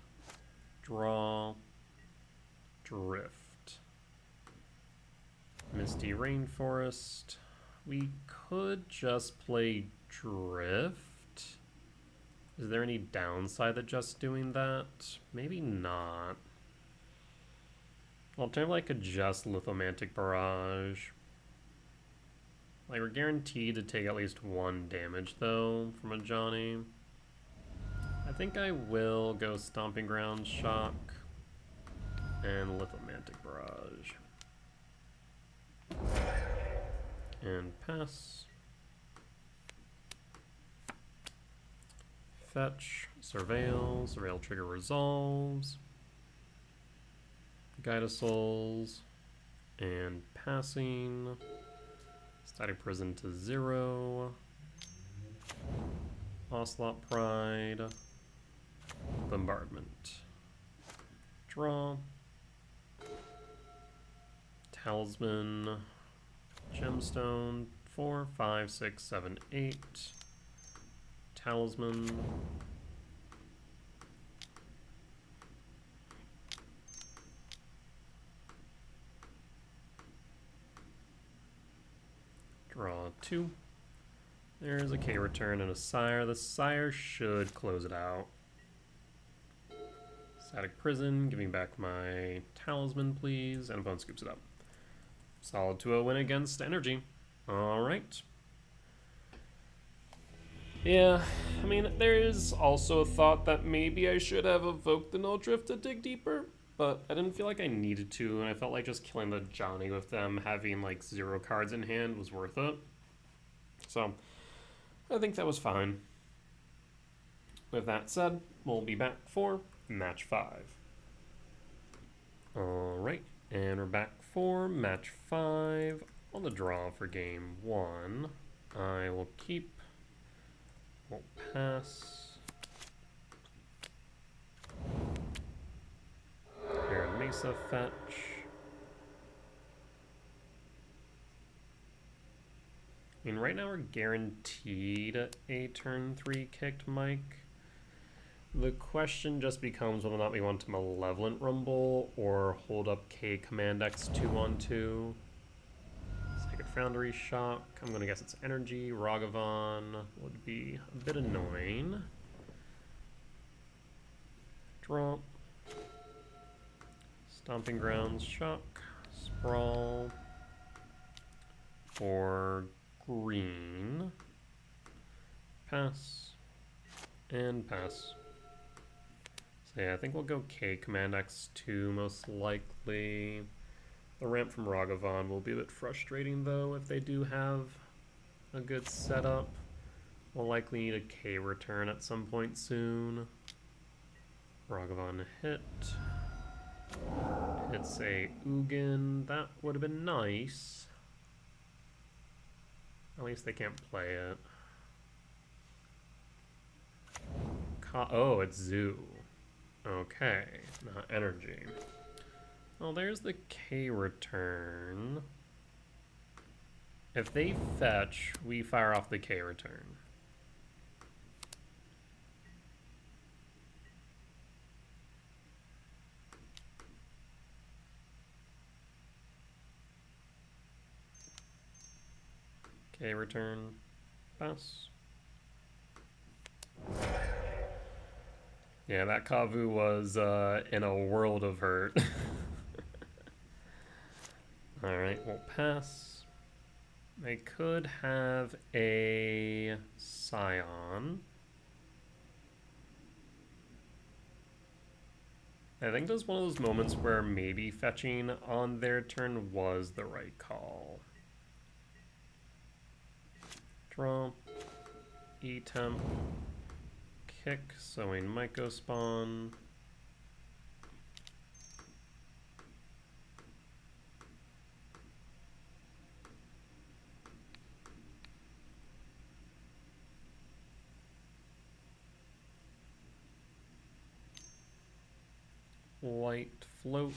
Draw. Drift. Misty Rainforest. We could just play Drift. Is there any downside to just doing that? Maybe not. Alternatively, I could just Lithomantic Barrage. Like, we're guaranteed to take at least 1 damage, though, from a Johnny. I think I will go Stomping Ground Shock and Lithomantic Barrage. And pass. Fetch, Surveil, Surveil trigger resolves. Guide of Souls, and passing. Static Prison to 0. Ocelot Pride. Bombardment. Draw. Talisman. Gemstone. 4, 5, 6, 7, 8. Talisman. Draw 2. There's a K return and a Sire. The Sire should close it out. Static Prison, give me back my Talisman, please. And opponent scoops it up. Solid 2-0 win against Energy. Alright. Yeah, I mean, there is also a thought that maybe I should have evoked the Null Drift to dig deeper, but I didn't feel like I needed to, and I felt like just killing the Johnny with them having like 0 cards in hand was worth it. So, I think that was fine. With that said, we'll be back for match 5. Alright, and we're back for match 5 on the draw for game 1. I will keep, we'll pass. Here, Mesa fetch. I mean, right now we're guaranteed a turn 3 kicked Mike. The question just becomes whether or not we want to Malevolent Rumble or hold up K Command X 2-on-2. Sacred Foundry Shock. I'm going to guess it's Energy. Ragavan would be a bit annoying. Drop. Stomping Grounds Shock. Sprawl. For green. Pass. And pass. So yeah, I think we'll go K Command X2 most likely. The ramp from Ragavan will be a bit frustrating though if they do have a good setup. We'll likely need a K return at some point soon. Ragavan hit. Hits a Ugin. That would have been nice. At least they can't play it. Oh, it's Zoo. Okay, not energy. Well, there's the K return. If they fetch, we fire off the K return. K return, pass. Yeah, that Kavu was in a world of hurt. Alright, we'll pass. They could have a Scion. I think there's one of those moments where maybe fetching on their turn was the right call. Draw. E-temp. Kick, sowing Myco spawn. White float.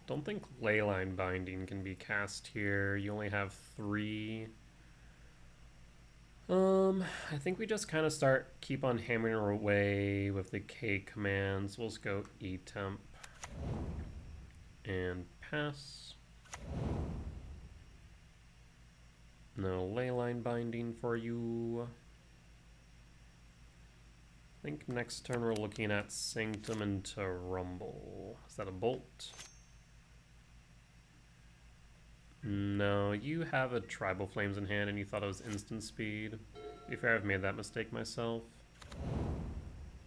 Don't think Leyline Binding can be cast here. You only have 3. I think we just kind of keep on hammering away with the K commands. We'll just go E-temp and pass. No Leyline Binding for you. I think next turn we're looking at Sanctum into Rumble. Is that a bolt? No, you have a Tribal Flames in hand and you thought it was instant speed. To be fair, I've made that mistake myself.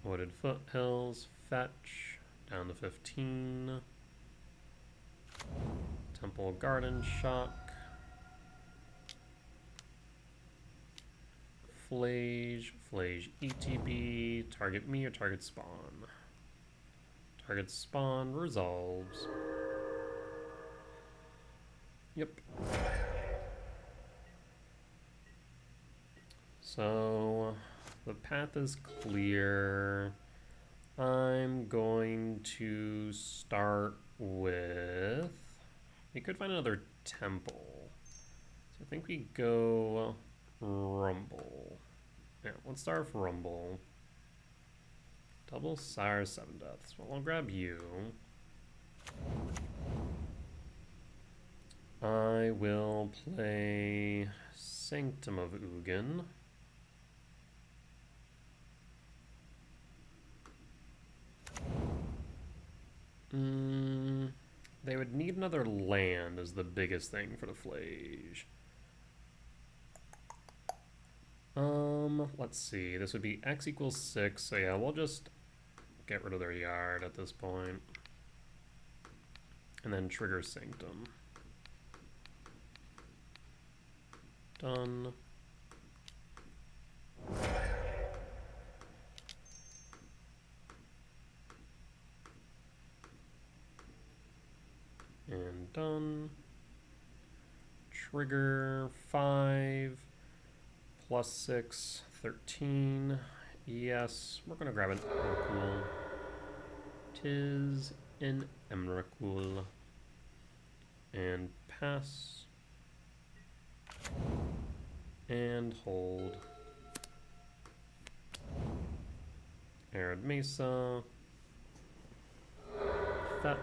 Wooded Foothills, fetch, down to 15. Temple Garden Shock. Flage ETB, target me or target spawn. Target spawn resolves. Yep. So the path is clear. I'm going to start with, we could find another temple. So I think we go Rumble. Yeah, let's start with Rumble. Double Sire 7 Deaths. Well, I'll grab you. I will play Sanctum of Ugin. They would need another land as the biggest thing for the Flage. Let's see. This would be X equals 6, so yeah, we'll just get rid of their yard at this point. And then trigger Sanctum. Done. And done. Trigger 5 plus 6, 13. Yes, we're gonna grab an Emrakul. 'Tis an Emrakul. And pass. And hold. Arid Mesa. Fetch.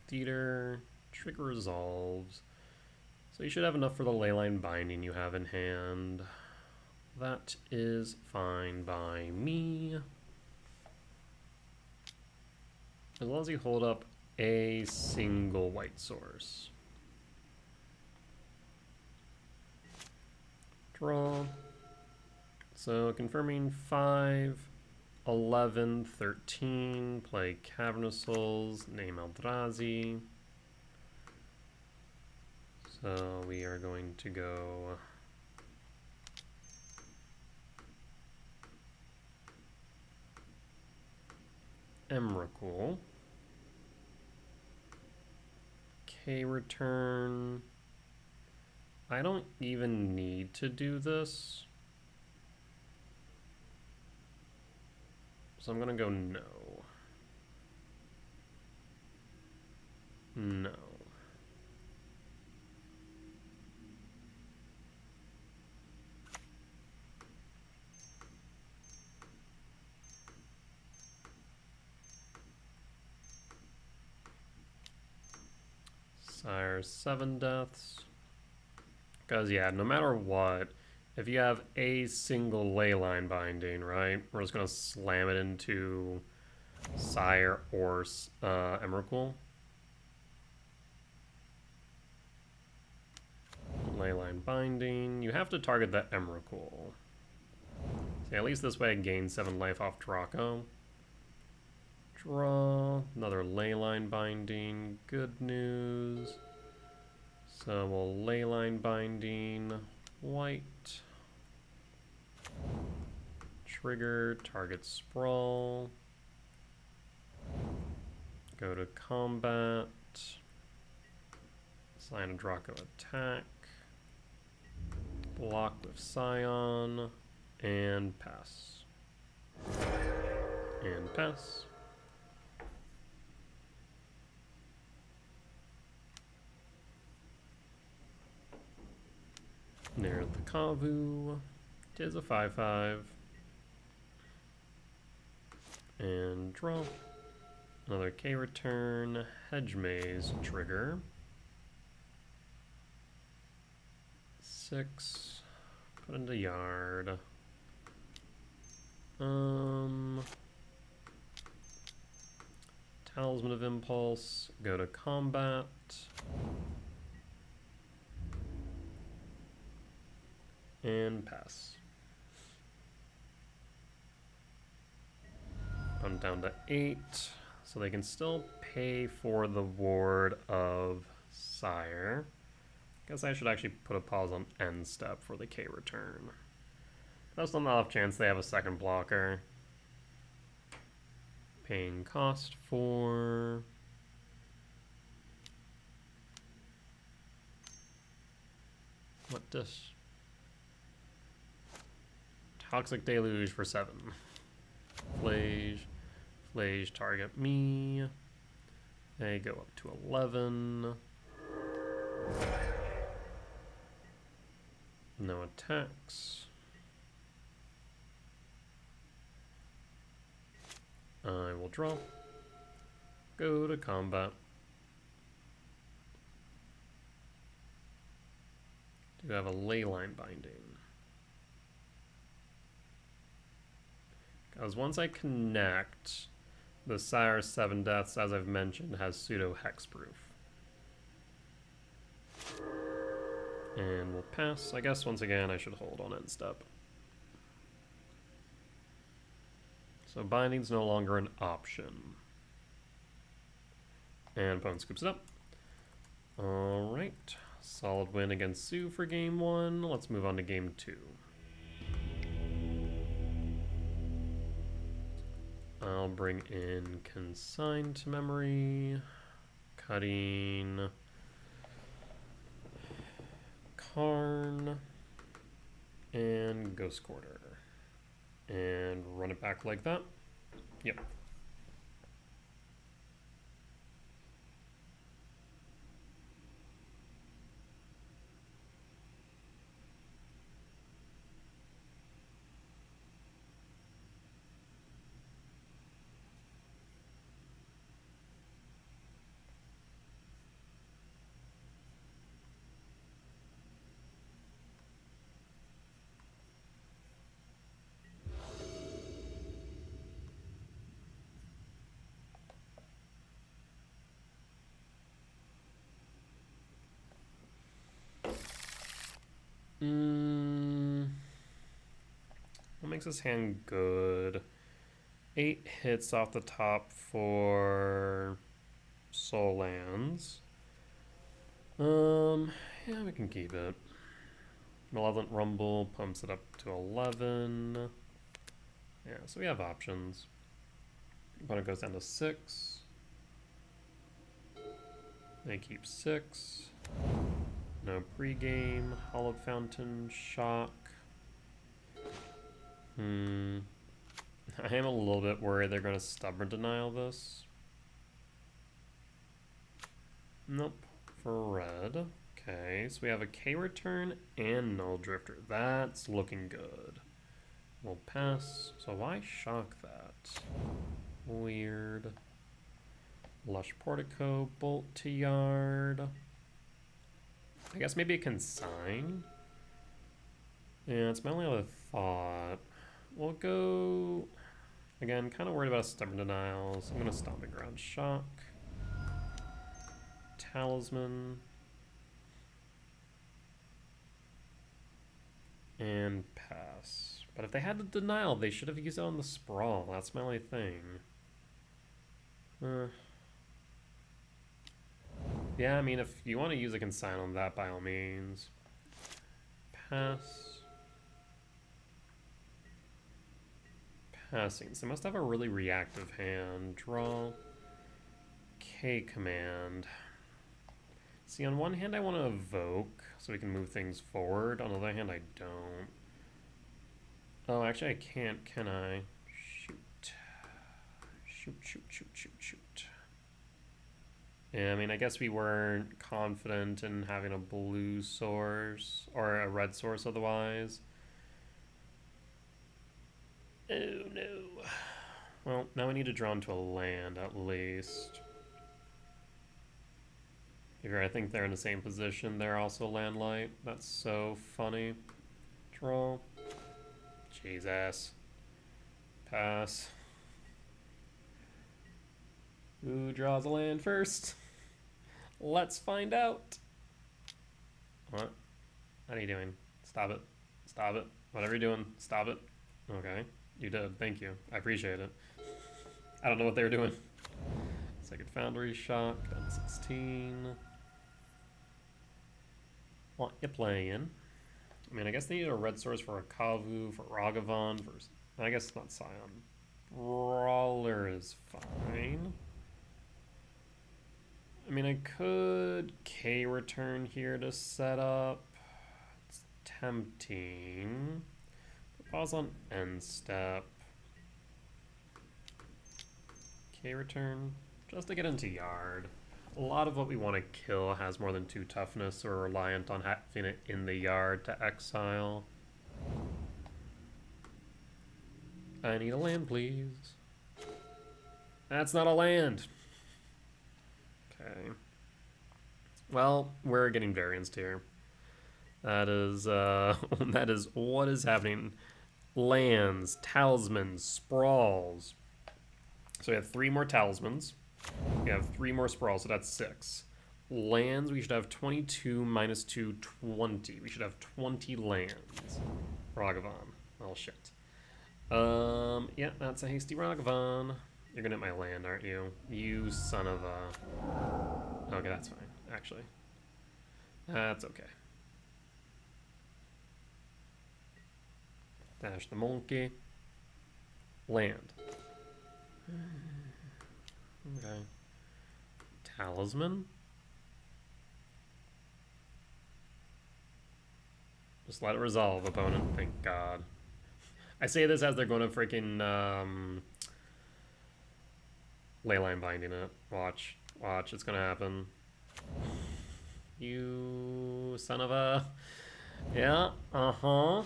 Theater. Trigger resolves. So you should have enough for the Leyline Binding you have in hand. That is fine by me. As long as you hold up a single white source. Draw. So confirming 5, 11, 13. Play Cavernous Souls. Name Eldrazi. So we are going to go Emrakul. K-return. I don't even need to do this. So I'm gonna go no. No. Sire 7 deaths. Because, yeah, no matter what, if you have a single Leyline Binding, right, we're just going to slam it into Sire or Emrakul. Leyline Binding. You have to target the Emrakul. See, at least this way I gain 7 life off Draco. Draw. Another Leyline Binding. Good news. So we'll Leyline Binding. White. Trigger. Target Sprawl. Go to combat. Assign a Draco attack. Block with Scion. And pass. And pass. Near the Kavu. Tis a 5/5. And draw. Another K return. Hedge Maze trigger. 6. Put into yard. Talisman of Impulse. Go to combat. And pass. Run down to 8. So they can still pay for the Ward of Sire. Guess I should actually put a pause on end step for the K return. That's not enough chance they have a second blocker. Paying cost for what dish? Toxic Deluge for 7. Flage target me. They go up to 11. No attacks. I will draw. Go to combat. Do have a Leyline Binding. Because once I connect, the Sire 7 deaths, as I've mentioned, has pseudo hexproof. And we'll pass. I guess once again I should hold on end step. So binding's no longer an option. And opponent scoops it up. Alright. Solid win against Sue for game 1. Let's move on to game 2. I'll bring in Consigned to Memory, cutting Karn, and Ghost Quarter. And run it back like that. Yep. What makes this hand good? 8 hits off the top for soul lands. Yeah, we can keep it. Malevolent Rumble pumps it up to 11. Yeah, so we have options. Opponent goes down to 6. They keep 6. No pregame. Hollowed Fountain. Shock. I am a little bit worried they're going to Stubborn Denial this. Nope. For red. Okay, so we have a K return and Null Drifter. That's looking good. We'll pass. So why shock that? Weird. Lush Portico, Bolt to Yard. I guess maybe a Consign. Yeah, it's my only other thought. We'll go... Again, kind of worried about Stubborn Denials. I'm going to Stomping Ground Shock. Talisman. And pass. But if they had the Denial, they should have used it on the Sprawl. That's my only thing. Yeah, I mean, if you want to use a Consign on that, by all means. Pass. Passing. So they must have a really reactive hand. Draw. K command. See, on one hand I want to evoke so we can move things forward. On the other hand I don't. Oh, actually I can't, can I? Shoot. Shoot. Yeah, I mean, I guess we weren't confident in having a blue source, or a red source otherwise. Oh no. Well, now we need to draw into a land at least. Here, I think they're in the same position. They're also land light. That's so funny. Draw. Jesus. Pass. Who draws a land first? Let's find out. What? What are you doing? Stop it. Stop it. Whatever you're doing, stop it. Okay. You did. Thank you. I appreciate it. I don't know what they were doing. Second Foundry Shock. Down 16. What you playing? I mean, I guess they need a red source for a Kavu, for Ragavan, for... I guess not Scion. Brawler is fine. I mean, I could K return here to set up. It's tempting. Pause on end step. K return, just to get into yard. A lot of what we want to kill has more than 2 toughness, so we're reliant on having it in the yard to exile. I need a land, please. That's not a land. Okay. Well, we're getting varianced here. That is that is what is happening. Lands, talismans, sprawls. So we have 3 more talismans. We have 3 more sprawls, so that's 6. Lands, we should have 22 minus 2, 20. We should have 20 lands. Ragavan. Oh, shit. Yeah, that's a hasty Ragavan. You're gonna hit my land, aren't you? You son of a... Okay, that's fine, actually. That's okay. Dash the monkey. Land. Okay. Talisman. Just let it resolve, opponent. Thank God. I say this as they're going to freaking leyline binding it. Watch. Watch. It's going to happen. You son of a... Yeah. Uh-huh.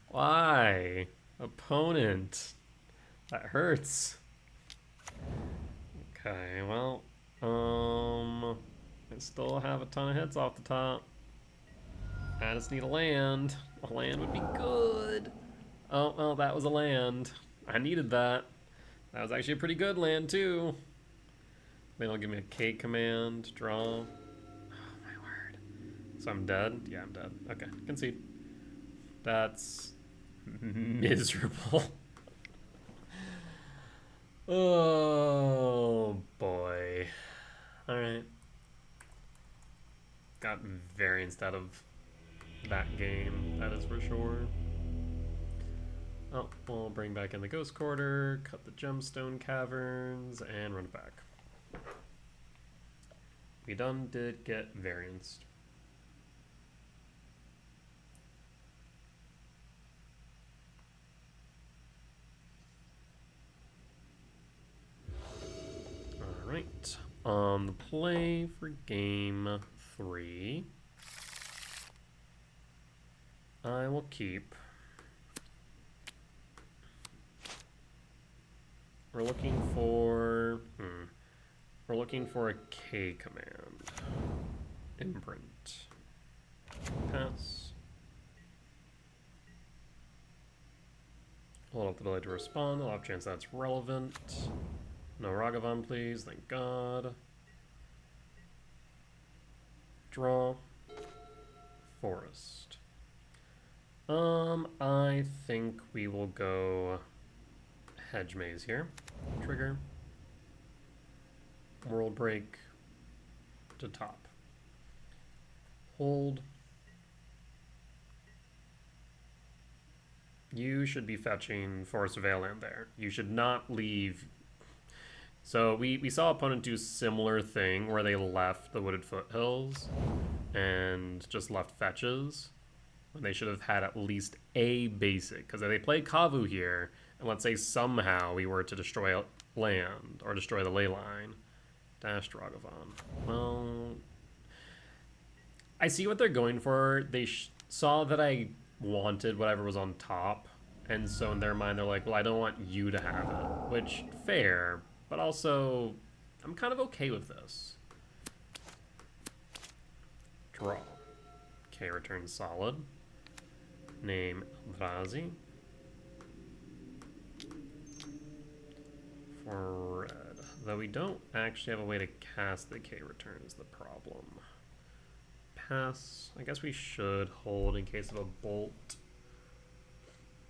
Why? Opponent. That hurts. Okay, well, I still have a ton of hits off the top. I just need a land. A land would be good. Oh, well, that was a land. I needed that. That was actually a pretty good land, too. Maybe it'll give me a K command, draw. Oh, my word. So I'm dead? Yeah, I'm dead. Okay, concede. That's miserable. Oh, boy. Alright. Got variance out of that game, that is for sure. Oh, we'll bring back in the Ghost Quarter, cut the Gemstone Caverns, and run it back. We done did get varianced. Alright, on the play for game 3, I will keep. We're looking for a K command. Imprint. Pass. Hold up the ability to respond. I'll have a chance that's relevant. No Ragavan, please. Thank God. Draw. Forest. I think we will go Hedge Maze here. Trigger. World Break to top. Hold. You should be fetching Forest of Aeland there. You should not leave. So we saw opponent do similar thing where they left the Wooded Foothills and just left fetches when they should have had at least a basic. Because if they play Kavu here, and let's say somehow we were to destroy land or destroy the ley line, dash Dragavan. Well, I see what they're going for. They saw that I wanted whatever was on top, and so in their mind they're like, well, I don't want you to have it, which fair, but also I'm kind of okay with this. Draw. Okay, return solid. Name Eldrazi. For red. Though we don't actually have a way to cast the K return is the problem. Pass. I guess we should hold in case of a bolt.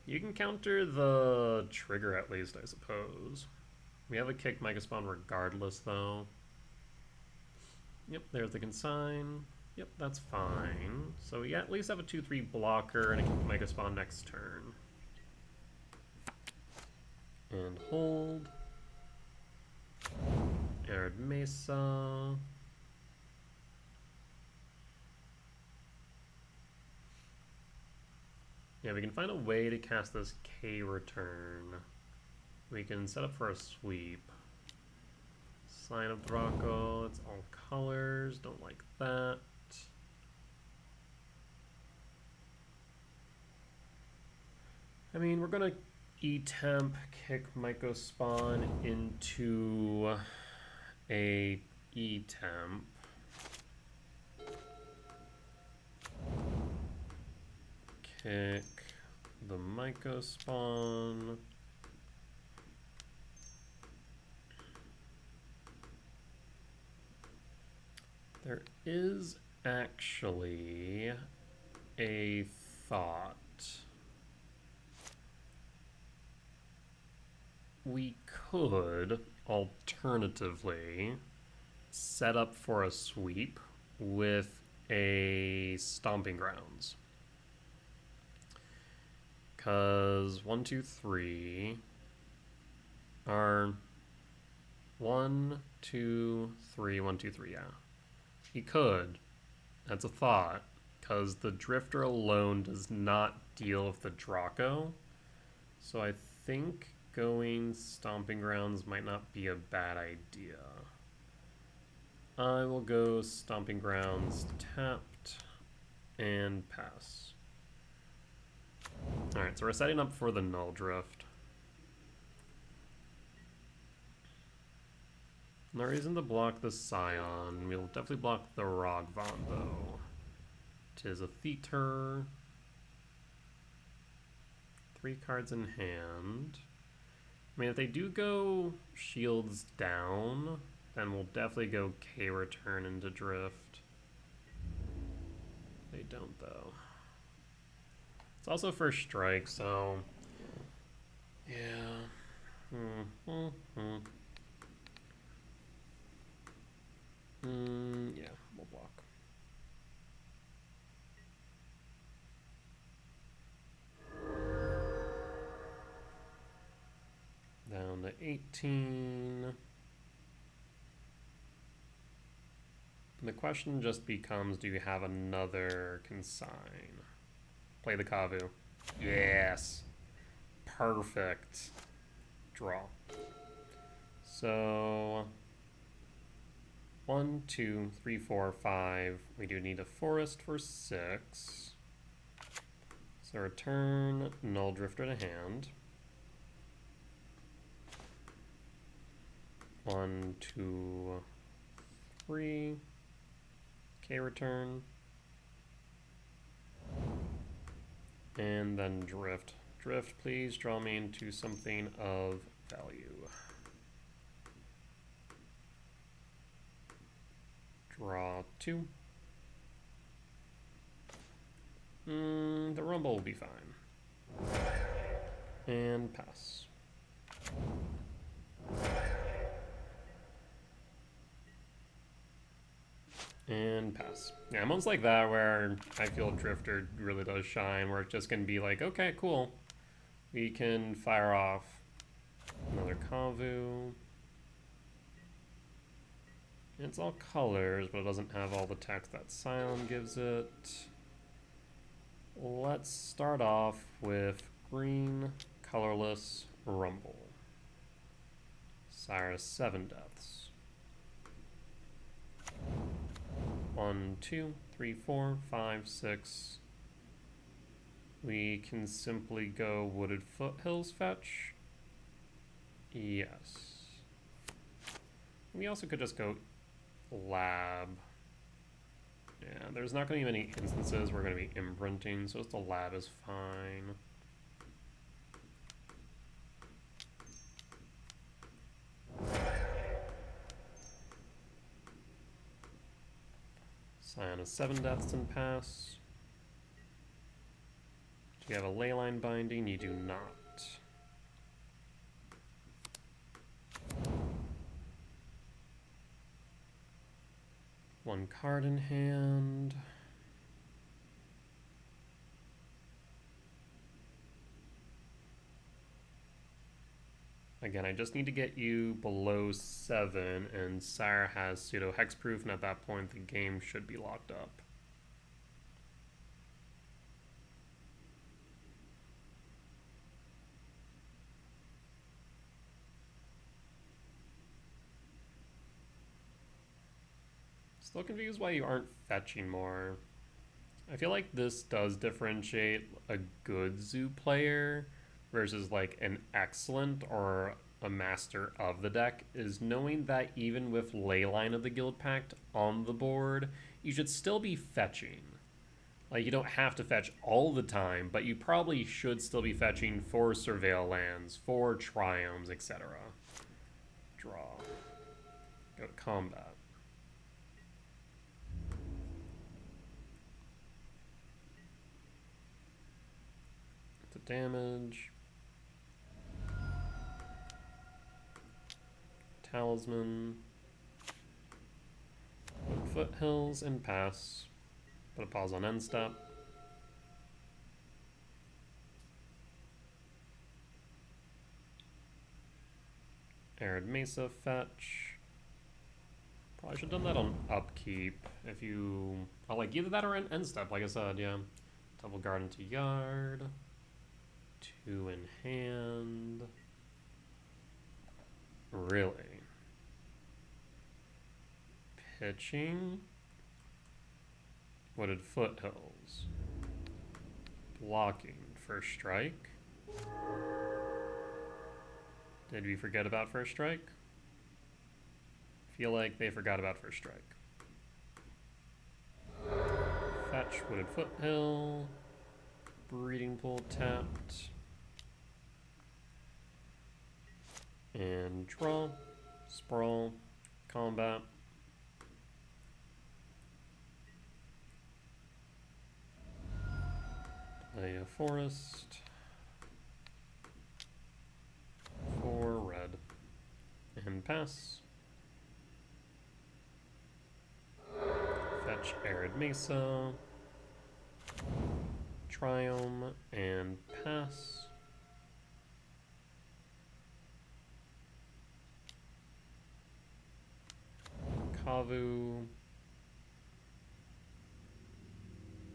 You can counter the trigger at least, I suppose. We have a kick Mega Spawn regardless, though. Yep, there's the consign. Yep, that's fine. So we at least have a 2/3 blocker and a kick Mega Spawn next turn. And hold. Arid Mesa. Yeah, we can find a way to cast this K return. We can set up for a sweep. Sign of Draco, it's all colors, don't like that. I mean, we're gonna E-Temp, kick Myco Spawn into a E-Temp. Kick the Myco Spawn. There is actually a thought. We could, alternatively, set up for a sweep with a Stomping Grounds. Because 1, 2, 3 are 1, 2, 3, 1, 2, 3, yeah. He could. That's a thought. Because the Drifter alone does not deal with the Draco. So I think going Stomping Grounds might not be a bad idea. I will go Stomping Grounds tapped and pass. Alright, so we're setting up for the Null Drift. No reason to block the Scion. We'll definitely block the Rogvan though. 'Tis a Theater. 3 cards in hand. I mean, if they do go shields down, then we'll definitely go K-Return into Drift. They don't, though. It's also first strike, so... yeah. Yeah, we'll block. Down to 18. The question just becomes, do you have another consign? Play the Kavu. Yes. Perfect. Draw. So 1, 2, 3, 4, 5. We do need a forest for 6. So return Null Drifter to hand. 1, 2, 3. K-Return. And then Drift. Drift, please draw me into something of value. Draw 2. The Rumble will be fine. And pass. And pass. Yeah, moments like that where I feel Drifter really does shine, where it's just going to be like, okay, cool. We can fire off another Kavu. It's all colors, but it doesn't have all the text that Scion gives it. Let's start off with green, colorless Rumble. Cyrus 7 deaths. 1, 2, 3, 4, 5, 6. We can simply go Wooded Foothills fetch. Yes. We also could just go lab. Yeah, there's not going to be many instances we're going to be imprinting, so just the lab is fine. Scion is 7 deaths and pass. Do you have a Leyline Binding? You do not. One card in hand. Again, I just need to get you below 7, and Sire has pseudo hexproof, and at that point the game should be locked up. Still confused why you aren't fetching more. I feel like this does differentiate a good zoo player versus like an excellent or a master of the deck, is knowing that even with Leyline of the Guild Pact on the board, you should still be fetching. Like, you don't have to fetch all the time, but you probably should still be fetching for Surveil lands, for Triomes, etc. Draw. Go to combat. To damage. Talisman. Foothills and pass. Put a pause on end step. Arid Mesa fetch. Probably should have done that on upkeep. If you... Oh, like either that or end step, like I said, yeah. Double guard into yard. 2 in hand. Really? Pitching. Wooded Foothills. Blocking. First strike. Did we forget about first strike? Feel like they forgot about first strike. Fetch, Wooded Foothill. Breeding Pool tapped. And draw. Sprawl. Combat. Play a forest. 4 red. And pass. Fetch Arid Mesa. Triome and pass. Kavu.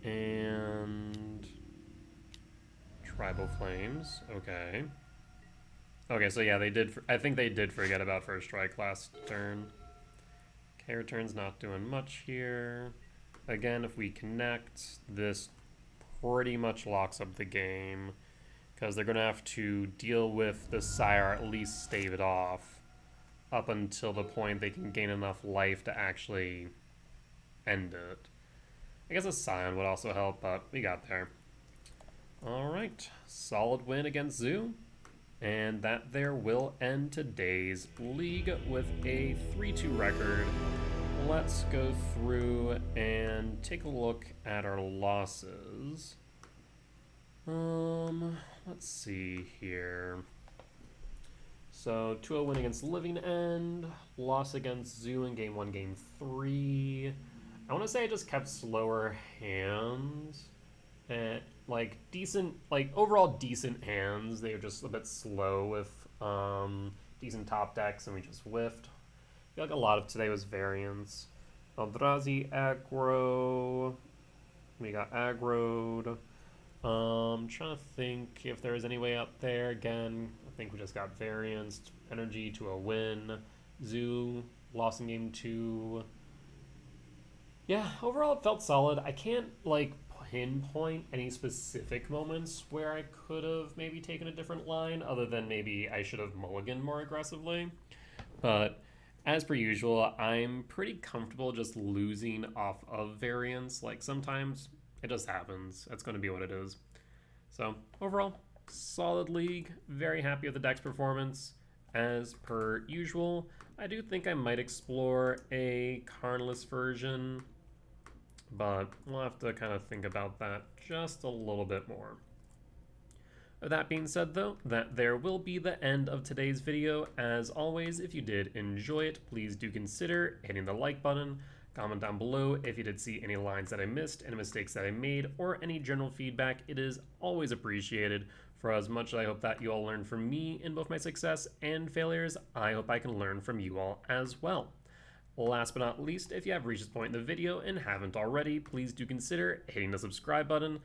And Tribal Flames. Okay. Okay, so yeah, they did. I think they did forget about first strike last turn. Okay, return's not doing much here. Again, if we connect, this pretty much locks up the game because they're going to have to deal with the Sire, at least stave it off up until the point they can gain enough life to actually end it. I guess a Scion would also help, but we got there. Alright, solid win against Zoo. And that there will end today's league with a 3-2 record. Let's go through and take a look at our losses. Let's see here. So 2-0 win against Living End, loss against Zoo in game 1, game 3. I want to say I just kept slower hands. And like decent, like overall decent hands. They were just a bit slow with decent top decks, and we just whiffed. I feel like a lot of today was variance. Eldrazi Aggro. We got aggroed. Trying to think if there was any way up there. Again, I think we just got variance. Energy to a win. Zoo lost in game 2. Yeah, overall it felt solid. I can't like pinpoint any specific moments where I could have maybe taken a different line, other than maybe I should have mulliganed more aggressively. But as per usual, I'm pretty comfortable just losing off of variance. Like sometimes it just happens. That's going to be what it is. So overall, solid league. Very happy with the deck's performance. As per usual, I do think I might explore a Karnless version, but we'll have to kind of think about that just a little bit more. That being said though, that there will be the end of today's video. As always, if you did enjoy it, please do consider hitting the like button. Comment down below if you did see any lines that I missed, any mistakes that I made, or any general feedback. It is always appreciated. For as much as I hope that you all learn from me in both my success and failures, I hope I can learn from you all as well. Last but not least, if you have reached this point in the video and haven't already, please do consider hitting the subscribe button,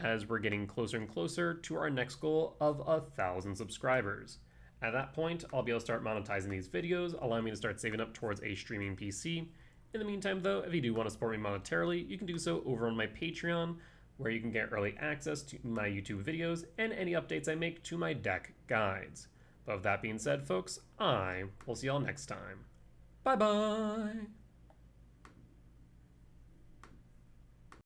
as we're getting closer and closer to our next goal of 1,000 subscribers. At that point, I'll be able to start monetizing these videos, allowing me to start saving up towards a streaming PC. In the meantime though, if you do want to support me monetarily, you can do so over on my Patreon, where you can get early access to my YouTube videos and any updates I make to my deck guides. But with that being said, folks, I will see y'all next time. Bye-bye!